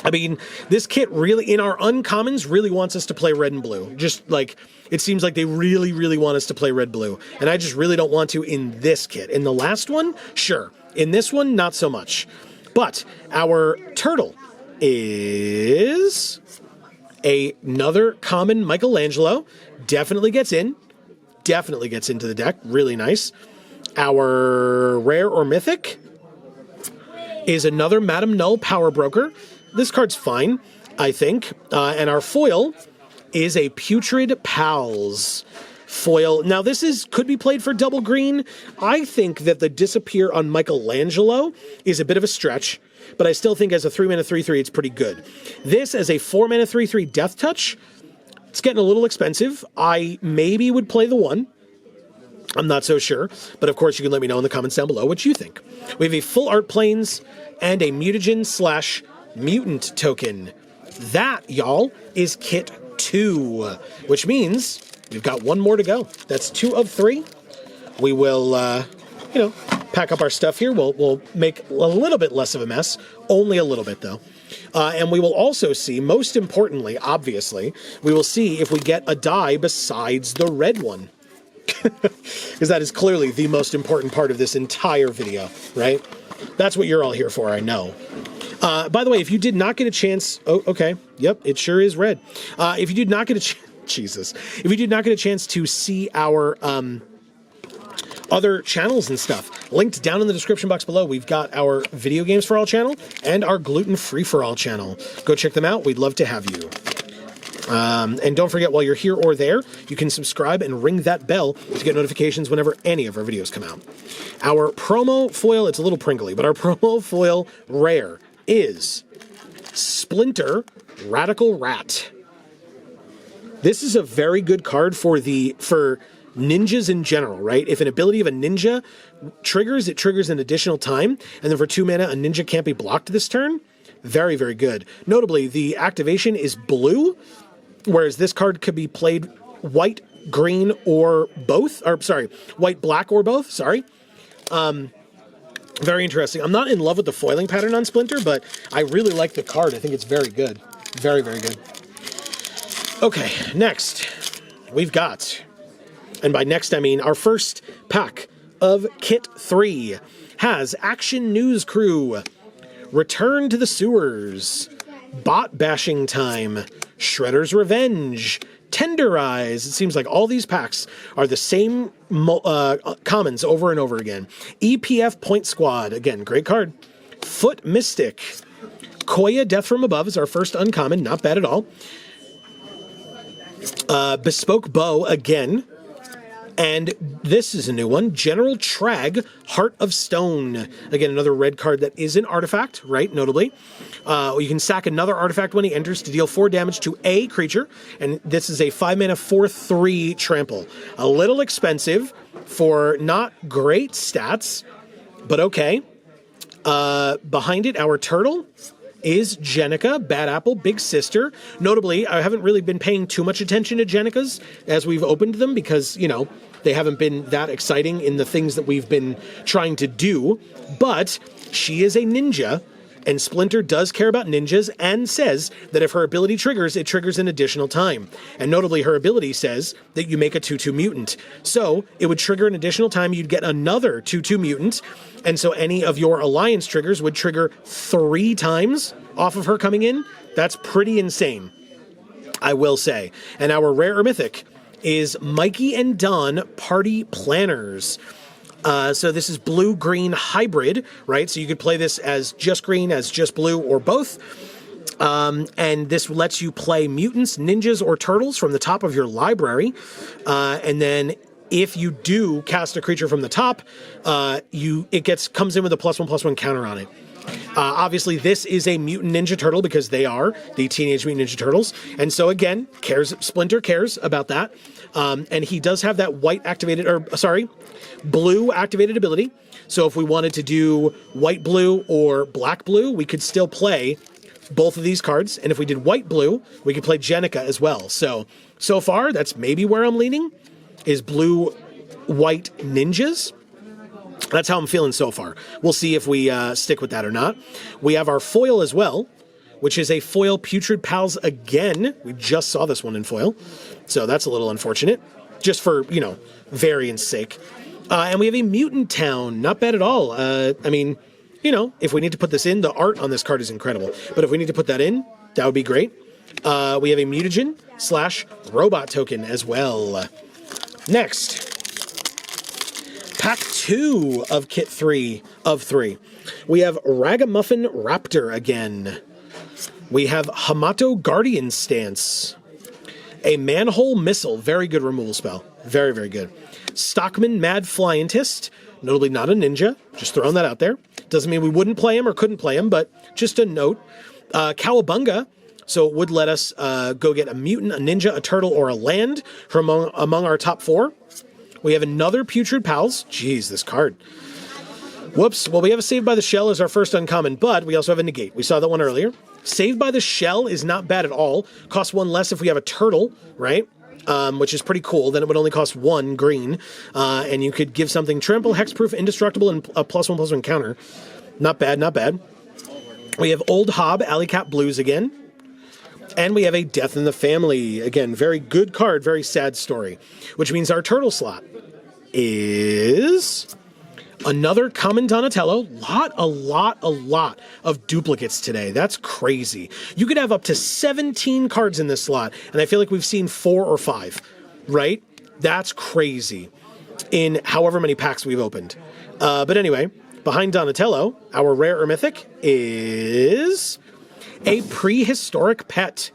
I mean, this kit really, in our uncommons, really wants us to play red and blue. Just like, it seems like they really, really want us to play red-blue. And I just really don't want to in this kit. In the last one, sure. In this one, not so much. But our turtle is another common Michelangelo. Definitely gets in. Definitely gets into the deck. Really nice. Our rare or mythic is another Madame Null Power Broker. This card's fine, I think. And our foil is a Putrid Pals foil. Now, this could be played for double green. I think that the disappear on Michelangelo is a bit of a stretch, but I still think as a 3-mana 3/3, it's pretty good. This as a 4-mana 3/3 Death Touch, it's getting a little expensive. I maybe would play the 1. I'm not so sure, but of course you can let me know in the comments down below what you think. We have a Full Art Plains and a Mutagen/Mutant token. That, y'all, is Kit 2, which means we've got one more to go. That's 2 of 3. We will, pack up our stuff here. We'll make a little bit less of a mess, only a little bit though. And we will also see, most importantly, obviously, we will see if we get a die besides the red one. Because that is clearly the most important part of this entire video, right? That's what you're all here for, I know. By the way, if you did not get a chance... Oh, okay. Yep, it sure is red. If you did not get a chance... Jesus. If you did not get a chance to see our other channels and stuff, linked down in the description box below, we've got our Video Games for All channel and our Gluten Free for All channel. Go check them out. We'd love to have you. And don't forget, while you're here or there, you can subscribe and ring that bell to get notifications whenever any of our videos come out. Our promo foil, it's a little pringly, but our promo foil rare is Splinter Radical Rat. This is a very good card for ninjas in general, right? If an ability of a ninja triggers, it triggers an additional time, and then for 2 mana, a ninja can't be blocked this turn. Very, very good. Notably, the activation is blue, whereas this card could be played white, green, or both. Or, sorry, white, black, or both. Sorry. Very interesting. I'm not in love with the foiling pattern on Splinter, but I really like the card. I think it's very good. Very, very good. Okay, next, we've got, and by next I mean our first pack of Kit 3 has Action News Crew, Return to the Sewers, Bot Bashing Time, Shredder's Revenge, Tenderize. It seems like all these packs are the same commons over and over again. EPF Point Squad, again, great card. Foot Mystic. Koya Death from Above is our first uncommon, not bad at all. Bespoke Bow, again. And this is a new one, General Trag, Heart of Stone. Again, another red card that is an artifact, right, notably. You can sack another artifact when he enters to deal 4 damage to a creature, and this is a 5-mana 4/3 trample. A little expensive for not great stats, but okay. Behind it, our turtle is Jenica, Bad Apple, Big Sister. Notably, I haven't really been paying too much attention to Jenicas as we've opened them because, you know, they haven't been that exciting in the things that we've been trying to do. But she is a ninja, and Splinter does care about ninjas and says that if her ability triggers, it triggers an additional time. And notably, her ability says that you make a 2/2 mutant. So it would trigger an additional time, you'd get another 2/2 mutant. And so any of your alliance triggers would trigger 3 times off of her coming in. That's pretty insane, I will say. And our rare or mythic is Mikey and Don Party Planners. So this is blue-green hybrid, right? So you could play this as just green, as just blue, or both. And this lets you play mutants, ninjas, or turtles from the top of your library. And then if you do cast a creature from the top, it comes in with a +1/+1 counter on it. Obviously, this is a mutant ninja turtle because they are the Teenage Mutant Ninja Turtles. And so again, Splinter cares about that. And he does have that blue activated ability. So if we wanted to do white-blue or black-blue, we could still play both of these cards. And if we did white-blue, we could play Jenica as well. So far, that's maybe where I'm leaning, is blue-white ninjas. That's how I'm feeling so far. We'll see if we stick with that or not. We have our foil as well, which is a foil Putrid Pals again. We just saw this one in foil, so that's a little unfortunate, just for, you know, variance sake. And we have a Mutant Town. Not bad at all. I mean, you know, if we need to put this in, the art on this card is incredible. But if we need to put that in, that would be great. We have a mutagen/robot token as well. Next, Pack 2 of Kit 3 of 3. We have Ragamuffin Raptor again. We have Hamato Guardian Stance. A Manhole Missile. Very good removal spell. Very, very good. Stockman Mad Flyentist. Notably not a ninja. Just throwing that out there. Doesn't mean we wouldn't play him or couldn't play him, but just a note. Cowabunga. So it would let us go get a mutant, a ninja, a turtle, or a land from among our top 4. We have another Putrid Pals. Jeez, this card. Whoops. Well, we have a Saved by the Shell as our first uncommon, but we also have a Negate. We saw that one earlier. Saved by the Shell is not bad at all. Costs 1 less if we have a turtle, right? Which is pretty cool. Then it would only cost 1 green. And you could give something trample, hexproof, indestructible, and a +1/+1 counter. Not bad, not bad. We have Old Hob, Alley Cat Blues again. And we have a Death in the Family. Again, very good card, very sad story. Which means our turtle slot is another common Donatello. A lot of duplicates today. That's crazy. You could have up to 17 cards in this slot, and I feel like we've seen 4 or 5, right? That's crazy in however many packs we've opened. But anyway, behind Donatello, our rare or mythic is a Prehistoric Pet.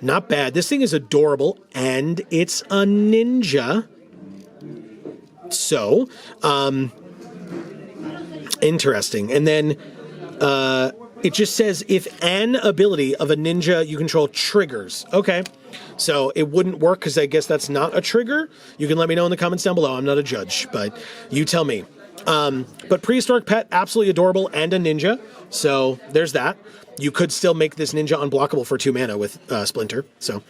Not bad. This thing is adorable, and it's a ninja. So, interesting. And then it just says if an ability of a ninja you control triggers. Okay. So it wouldn't work because I guess that's not a trigger. You can let me know in the comments down below. I'm not a judge, but you tell me. But Prehistoric Pet, absolutely adorable, and a ninja. So there's that. You could still make this ninja unblockable for 2 mana with Splinter. So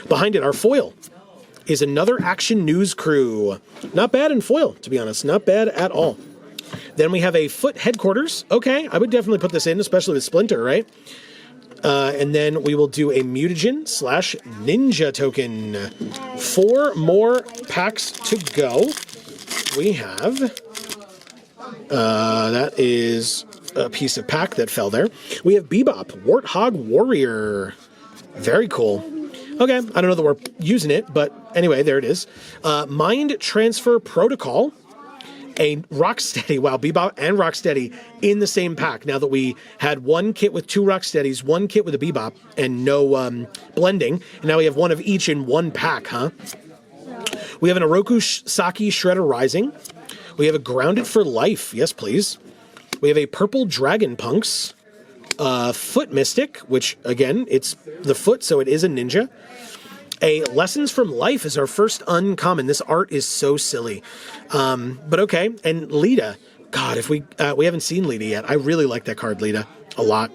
behind it, our foil is another Action News Crew. Not bad in foil, to be honest. Not bad at all. Then we have a Foot Headquarters. Okay, I would definitely put this in, especially with Splinter, right? And then we will do a Mutagen/Ninja token. 4 more packs to go. We have... that is a piece of pack that fell there. We have Bebop, Warthog Warrior. Very cool. Okay, I don't know that we're using it, but anyway, there it is. Mind Transfer Protocol. A Rocksteady. Wow, Bebop and Rocksteady in the same pack. Now that we had 1 kit with 2 Rocksteadies, 1 kit with a Bebop, and no blending. And now we have 1 of each in 1 pack, huh? We have an Oroku Saki Shredder Rising. We have a Grounded for Life. Yes, please. We have a Purple Dragon Punks. Foot Mystic, which, again, it's the foot, so it is a ninja. A Lessons from Life is our first uncommon. This art is so silly. But okay. And Lita. God, if we haven't seen Lita yet. I really like that card, Lita, a lot.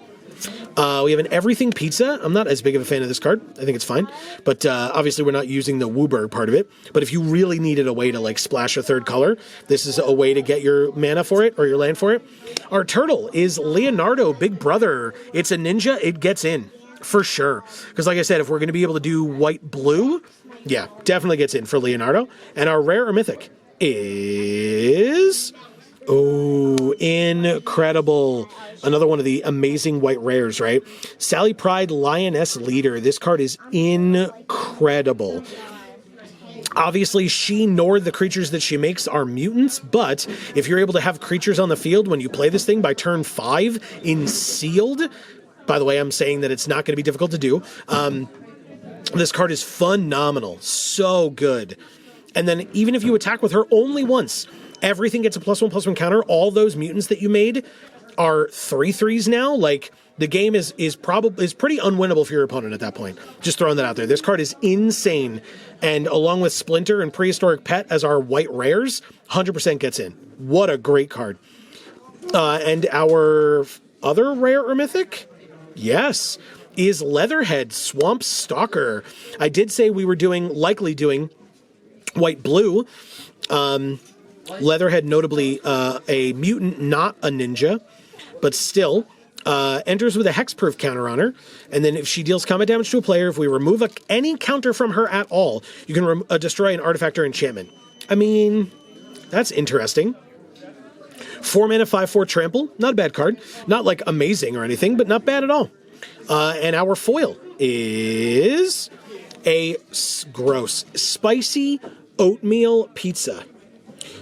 We have an Everything Pizza. I'm not as big of a fan of this card. I think it's fine. But obviously we're not using the Wooburg part of it. But if you really needed a way to like splash a third color, this is a way to get your mana for it or your land for it. Our turtle is Leonardo, Big Brother. It's a ninja. It gets in for sure. Because like I said, if we're going to be able to do white-blue, yeah, definitely gets in for Leonardo. And our rare or mythic is... Oh, incredible. Another one of the amazing white rares, right? Sally Pride, Lioness Leader. This card is incredible. Obviously, she nor the creatures that she makes are mutants, but if you're able to have creatures on the field when you play this thing by turn 5 in sealed, by the way, I'm saying that it's not going to be difficult to do. This card is phenomenal. So good. And then even if you attack with her only once, everything gets a +1/+1 counter. All those mutants that you made are 3/3s now. Like, the game is pretty unwinnable for your opponent at that point. Just throwing that out there. This card is insane. And along with Splinter and Prehistoric Pet as our white rares, 100% gets in. What a great card. And our other rare or mythic? Yes. Is Leatherhead, Swamp Stalker. I did say we were likely doing white-blue. Leatherhead, notably a mutant, not a ninja, but still enters with a hexproof counter on her. And then if she deals combat damage to a player, if we remove any counter from her at all, you can destroy an artifact or enchantment. I mean, that's interesting. 4 mana, 5/4 trample. Not a bad card. Not like amazing or anything, but not bad at all. And our foil is a gross spicy oatmeal pizza.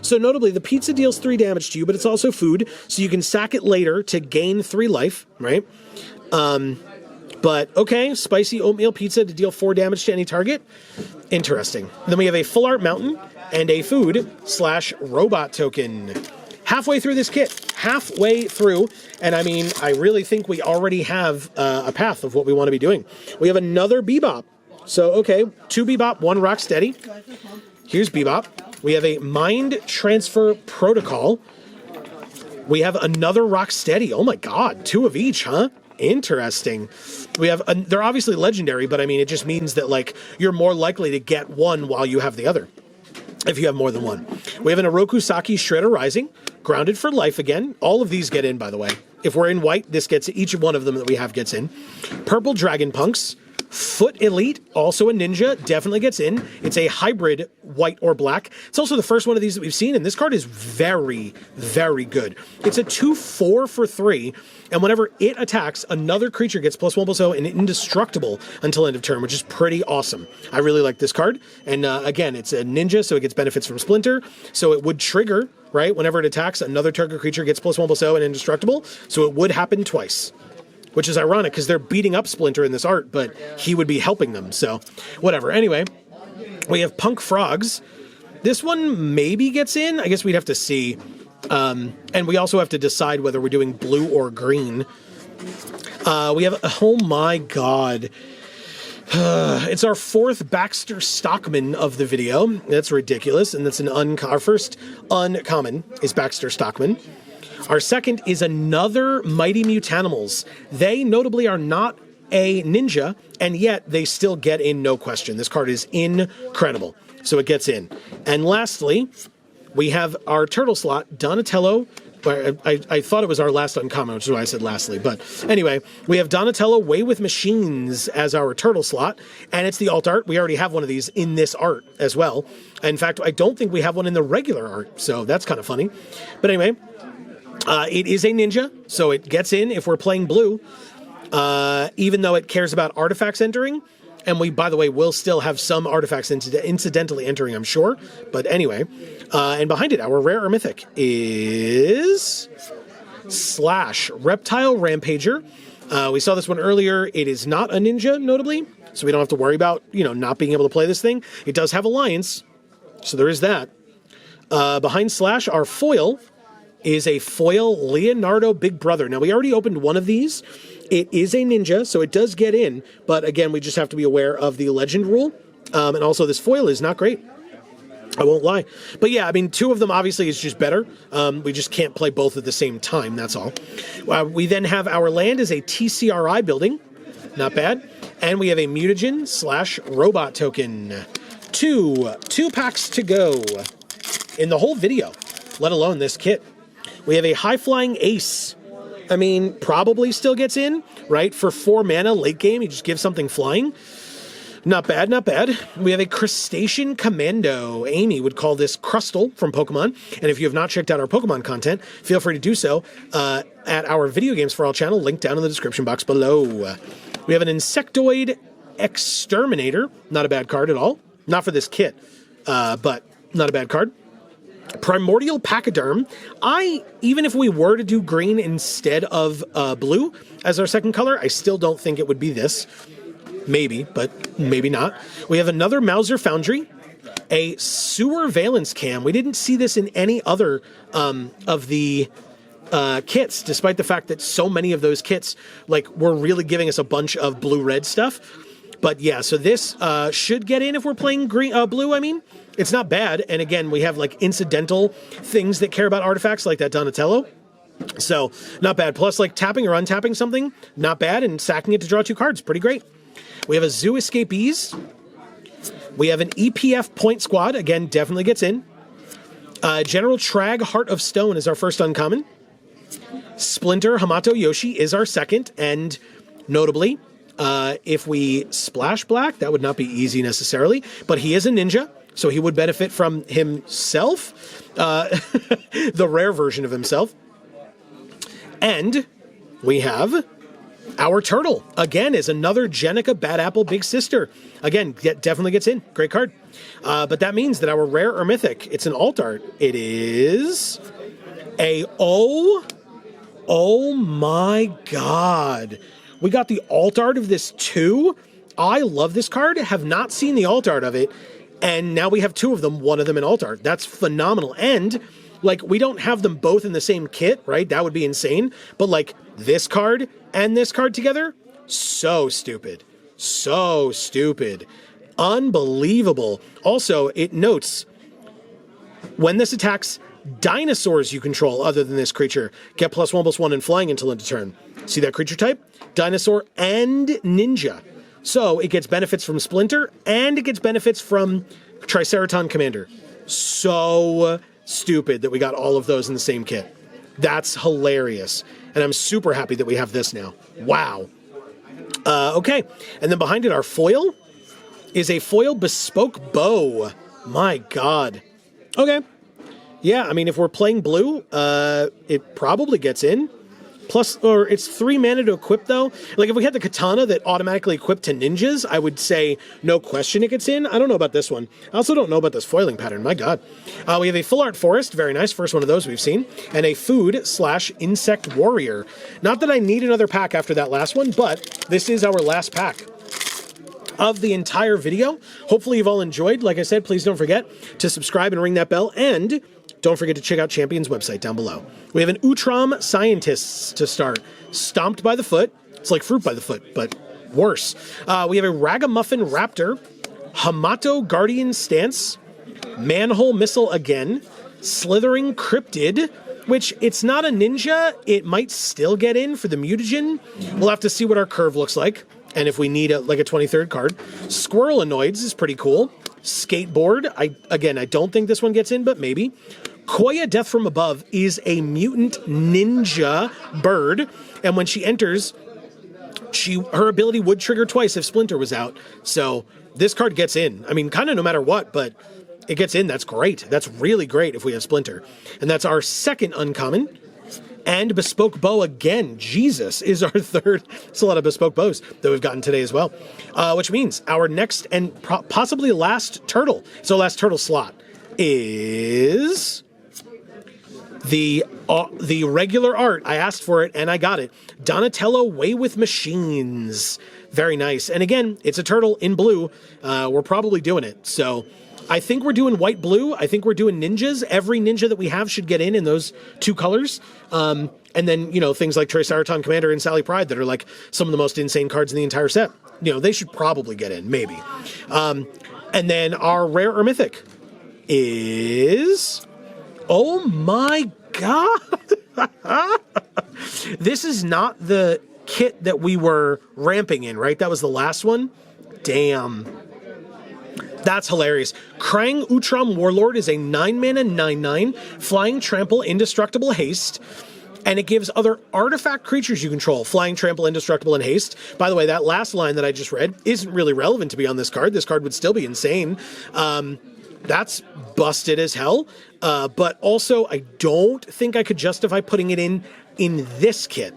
So notably, the pizza deals 3 damage to you, but it's also food, so you can sack it later to gain 3 life, right? But okay, spicy oatmeal pizza to deal 4 damage to any target. Interesting. Then we have a full art mountain and a food/robot token. Halfway through this kit. Halfway through. And I mean, I really think we already have a path of what we want to be doing. We have another Bebop. So, okay, 2 Bebop, 1 Rocksteady. Here's Bebop. We have a Mind Transfer Protocol. We have another Rocksteady. Oh my god, 2 of each, huh? Interesting. We have, they're obviously legendary, but I mean, it just means that, like, you're more likely to get one while you have the other, if you have more than one. We have an Oroku Saki Shredder Rising, Grounded for Life again. All of these get in, by the way. If we're in white, this gets, each one of them that we have gets in. Purple Dragon Punks. Foot Elite, also a ninja, definitely gets in. It's a hybrid white or black. It's also the first one of these that we've seen, and this card is very, very good. It's a 2/4 for 3, and whenever it attacks, another creature gets +1/+0 and indestructible until end of turn, which is pretty awesome. I really like this card, and again, it's a ninja, so it gets benefits from Splinter, so it would trigger, right? Whenever it attacks, another target creature gets +1/+0 and indestructible, so it would happen twice. Which is ironic, because they're beating up Splinter in this art, but he would be helping them, so whatever. Anyway, we have Punk Frogs. This one maybe gets in. I guess we'd have to see. And we also have to decide whether we're doing blue or green. We have, oh my god. It's our 4th Baxter Stockman of the video. That's ridiculous, and that's our first uncommon is Baxter Stockman. Our second is another Mighty Mutanimals. They notably are not a ninja, and yet they still get in, no question. This card is incredible, so it gets in. And lastly, we have our turtle slot, Donatello. I thought it was our last uncommon, which is why I said lastly. But anyway, we have Donatello Way with Machines as our turtle slot, and it's the alt art. We already have one of these in this art as well. In fact, I don't think we have one in the regular art, so that's kind of funny. But anyway, it is a ninja, so it gets in if we're playing blue, even though it cares about artifacts entering. And we, by the way, will still have some artifacts incidentally entering, I'm sure. But anyway, and behind it, our rare or mythic is Slash, Reptile Rampager. We saw this one earlier. It is not a ninja, notably, so we don't have to worry about, not being able to play this thing. It does have Alliance, So there is that. Behind Slash, our foil is a foil Leonardo Big Brother. Now, we already opened one of these. It is a ninja, so it does get in. But again, we just have to be aware of the legend rule. And also, this foil is not great. I won't lie. But yeah, I mean, two of them obviously is just better. We just can't play both at the same time, that's all. We then have our land as a TCRI building. Not bad. And we have a mutagen / robot token. Two packs to go in the whole video, let alone this kit. We have a high-flying ace. I mean, probably still gets in, right? For 4 mana late game, you just give something flying. Not bad, not bad. We have a Crustacean Commando. Amy would call this Crustal from Pokemon. And if you have not checked out our Pokemon content, feel free to do so at our Video Games for All channel, linked down in the description box below. We have an Insectoid Exterminator. Not a bad card at all. Not for this kit, but not a bad card. Primordial Pachyderm. Even if we were to do green instead of blue as our second color, I still don't think it would be this. Maybe, but maybe not. We have another Mauser Foundry, a Sewer Valence Cam. We didn't see this in any other of the kits, despite the fact that so many of those kits were really giving us a bunch of blue-red stuff. But yeah, so this should get in if we're playing blue, I mean. It's not bad, and again, we have incidental things that care about artifacts like that Donatello. So, not bad. Plus, tapping or untapping something, not bad, and sacking it to draw 2 cards, pretty great. We have a Zoo Escapees. We have an EPF Point Squad. Again, definitely gets in. General Trag Heart of Stone is our first uncommon. Splinter Hamato Yoshi is our second. And notably, if we splash black, that would not be easy necessarily. But he is a ninja, so he would benefit from himself. The rare version of himself. And we have our turtle, again, is another Jenica Bad Apple Big Sister. Again, definitely gets in. Great card. But that means that our rare or mythic, it's an alt art. It is a... Oh my god. We got the alt art of this too? I love this card. Have not seen the alt art of it. And now we have 2 of them, one of them in alt art. That's phenomenal. And... we don't have them both in the same kit, right? That would be insane. But, this card and this card together, so stupid. So stupid. Unbelievable. Also, it notes, when this attacks dinosaurs you control other than this creature, get +1/+1 in flying until end of turn. See that creature type? Dinosaur and ninja. So, it gets benefits from Splinter, and it gets benefits from Triceraton Commander. So... stupid that we got all of those in the same kit. That's hilarious. And I'm super happy that we have this now. Wow. Okay. And then behind it, our foil is a foil bespoke bow. My God. Okay. Yeah, I mean, if we're playing blue, it probably gets in. Plus, or it's 3 mana to equip, though. If we had the katana that automatically equipped to ninjas, I would say no question it gets in. I don't know about this one. I also don't know about this foiling pattern. My God. We have a full art forest. Very nice. First one of those we've seen. And a food / insect warrior. Not that I need another pack after that last one, but this is our last pack of the entire video. Hopefully you've all enjoyed. Like I said, please don't forget to subscribe and ring that bell. And... don't forget to check out Champion's website down below. We have an Utrom Scientists to start. Stomped by the Foot. It's like Fruit by the Foot, but worse. We have a Ragamuffin Raptor, Hamato Guardian Stance, Manhole Missile again, Slithering Cryptid, which it's not a ninja. It might still get in for the mutagen. We'll have to see what our curve looks like, and if we need a 23rd card. Squirrelanoids is pretty cool. Skateboard. I don't think this one gets in, but maybe. Koya Death from Above is a mutant ninja bird, and when she enters, her ability would trigger twice if Splinter was out. So this card gets in. I mean, kind of no matter what, but it gets in. That's great. That's really great if we have Splinter. And that's our second uncommon. And Bespoke Bow again. Jesus is our third. It's a lot of Bespoke Bows that we've gotten today as well. Which means our next and possibly last turtle, so last turtle slot, is the regular art. I asked for it and I got it. Donatello Way with Machines. Very nice. And again, it's a turtle in blue. We're probably doing it. So I think we're doing white, blue. I think we're doing ninjas. Every ninja that we have should get in those 2 colors. And then, things like Triceratops Commander and Sally Pride that are like some of the most insane cards in the entire set. They should probably get in, maybe. And then our rare or mythic is... Oh my god! This is not the kit that we were ramping in, right? That was the last one? Damn. That's hilarious. Krang Utram Warlord is a 9-mana 9/9, flying, trample, indestructible, haste. And it gives other artifact creatures you control flying, trample, indestructible, and haste. By the way, that last line that I just read isn't really relevant to be on this card. This card would still be insane. That's busted as hell. But also, I don't think I could justify putting it in this kit.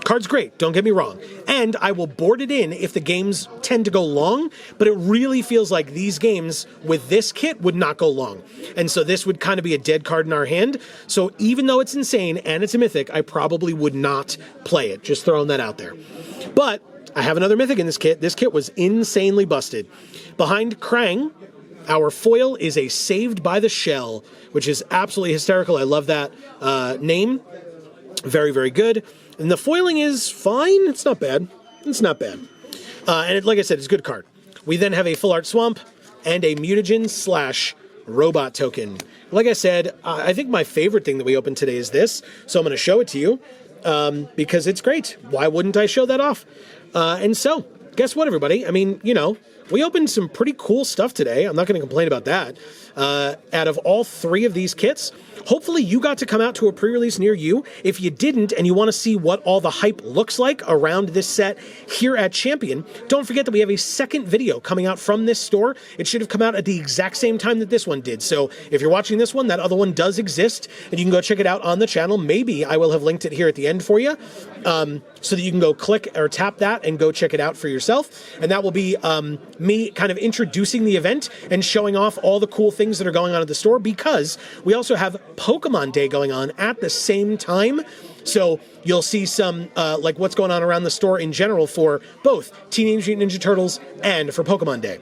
Card's great, don't get me wrong. And I will board it in if the games tend to go long, but it really feels like these games with this kit would not go long. And so this would kind of be a dead card in our hand. So even though it's insane and it's a mythic, I probably would not play it. Just throwing that out there. But I have another mythic in this kit. This kit was insanely busted. Behind Krang, our foil is a Saved by the Shell, which is absolutely hysterical. I love that name. Very, very good. And the foiling is fine. It's not bad. It's not bad. Like I said, it's a good card. We then have a Full Art Swamp and a Mutagen / Robot token. Like I said, I think my favorite thing that we opened today is this. So I'm going to show it to you because it's great. Why wouldn't I show that off? And so, guess what, everybody? I mean, we opened some pretty cool stuff today. I'm not going to complain about that. Out of all 3 of these kits, hopefully you got to come out to a pre-release near you. If you didn't and you want to see what all the hype looks like around this set here at Champion, don't forget that we have a second video coming out from this store. It should have come out at the exact same time that this one did. So if you're watching this one, that other one does exist, and you can go check it out on the channel. Maybe I will have linked it here at the end for you, so that you can go click or tap that and go check it out for yourself. And that will be me kind of introducing the event and showing off all the cool things that are going on at the store, because we also have Pokemon Day going on at the same time. So you'll see some like what's going on around the store in general for both Teenage Mutant Ninja Turtles and for Pokemon Day.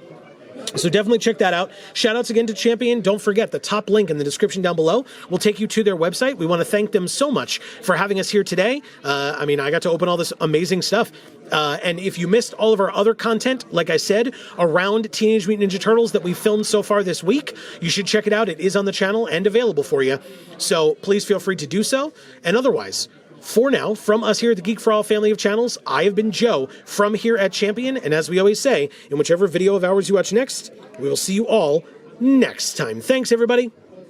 So definitely check that out. Shoutouts again to Champion. Don't forget, the top link in the description down below will take you to their website. We want to thank them so much for having us here today. I got to open all this amazing stuff. And if you missed all of our other content, like I said, around Teenage Mutant Ninja Turtles that we filmed so far this week, you should check it out. It is on the channel and available for you. So please feel free to do so. And otherwise, for now, from us here at the Geek for All family of channels, I have been Joe from here at Champion. And as we always say, in whichever video of ours you watch next, we will see you all next time. Thanks, everybody.